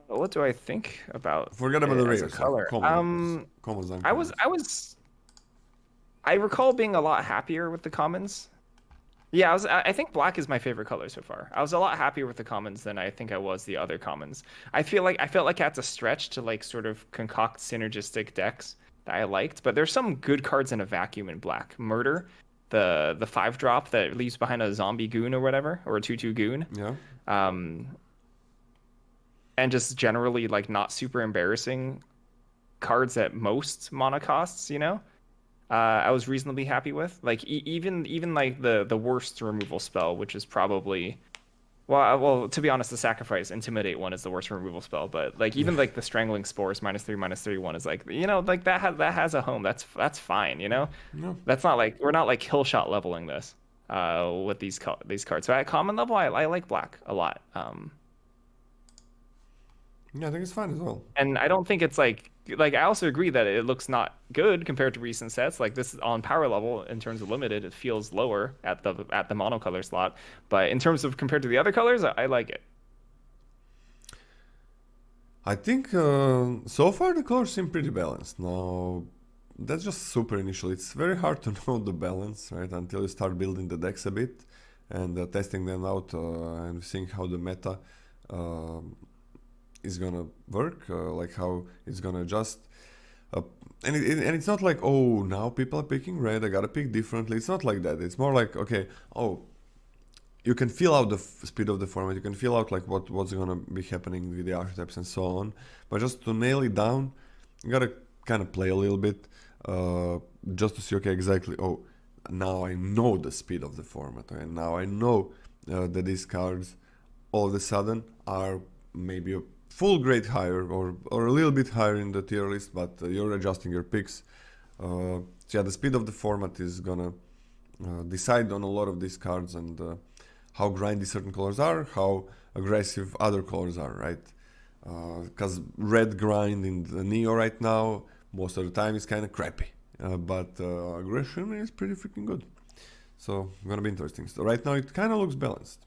A: What do I think about
B: Forget about
A: it
B: the
A: as a
B: rares, like
A: color?
B: commons,
A: I was
B: uncommons.
A: I was I recall being a lot happier with the commons. Yeah, I think black is my favorite color so far. I was a lot happier with the commons than I think I was the other commons. I felt like I had to stretch to like sort of concoct synergistic decks that I liked, but there's some good cards in a vacuum in black. Murder, the 5-drop that leaves behind a zombie goon or whatever, or a 2/2 goon.
B: Yeah.
A: Um, and just generally like not super embarrassing cards at most mana costs, you know? I was reasonably happy with. Like even like the worst removal spell, which is probably well to be honest, the sacrifice intimidate one is the worst removal spell. But like even like the strangling spores -3/-3 one is like like that has a home. That's fine.
B: No.
A: That's not like we're not like kill shot leveling this with these cards. So at common level, I like black a lot.
B: Yeah, I think it's fine as well.
A: And I don't think it's like I also agree that it looks not good compared to recent sets. Like this on power level in terms of limited, it feels lower at the monocolor slot. But in terms of compared to the other colors, I like it.
B: I think so far the colors seem pretty balanced. Now, that's just super initial. It's very hard to know the balance, right? Until you start building the decks a bit and testing them out and seeing how the meta uh, is gonna work, like how it's gonna adjust. And it's not like, oh, now people are picking red, I gotta pick differently. It's not like that. It's more like, okay, oh, you can feel out the speed of the format, you can feel out like what's gonna be happening with the archetypes and so on. But just to nail it down, you gotta kind of play a little bit, just to see, okay, exactly, oh, now I know the speed of the format, and now I know that these cards all of a sudden are maybe a full grade higher or a little bit higher in the tier list, but you're adjusting your picks. So yeah, the speed of the format is gonna decide on a lot of these cards and how grindy certain colors are, how aggressive other colors are, right? Because red grind in the Neo right now, most of the time is kind of crappy, but aggression is pretty freaking good. So gonna be interesting. So right now it kind of looks balanced.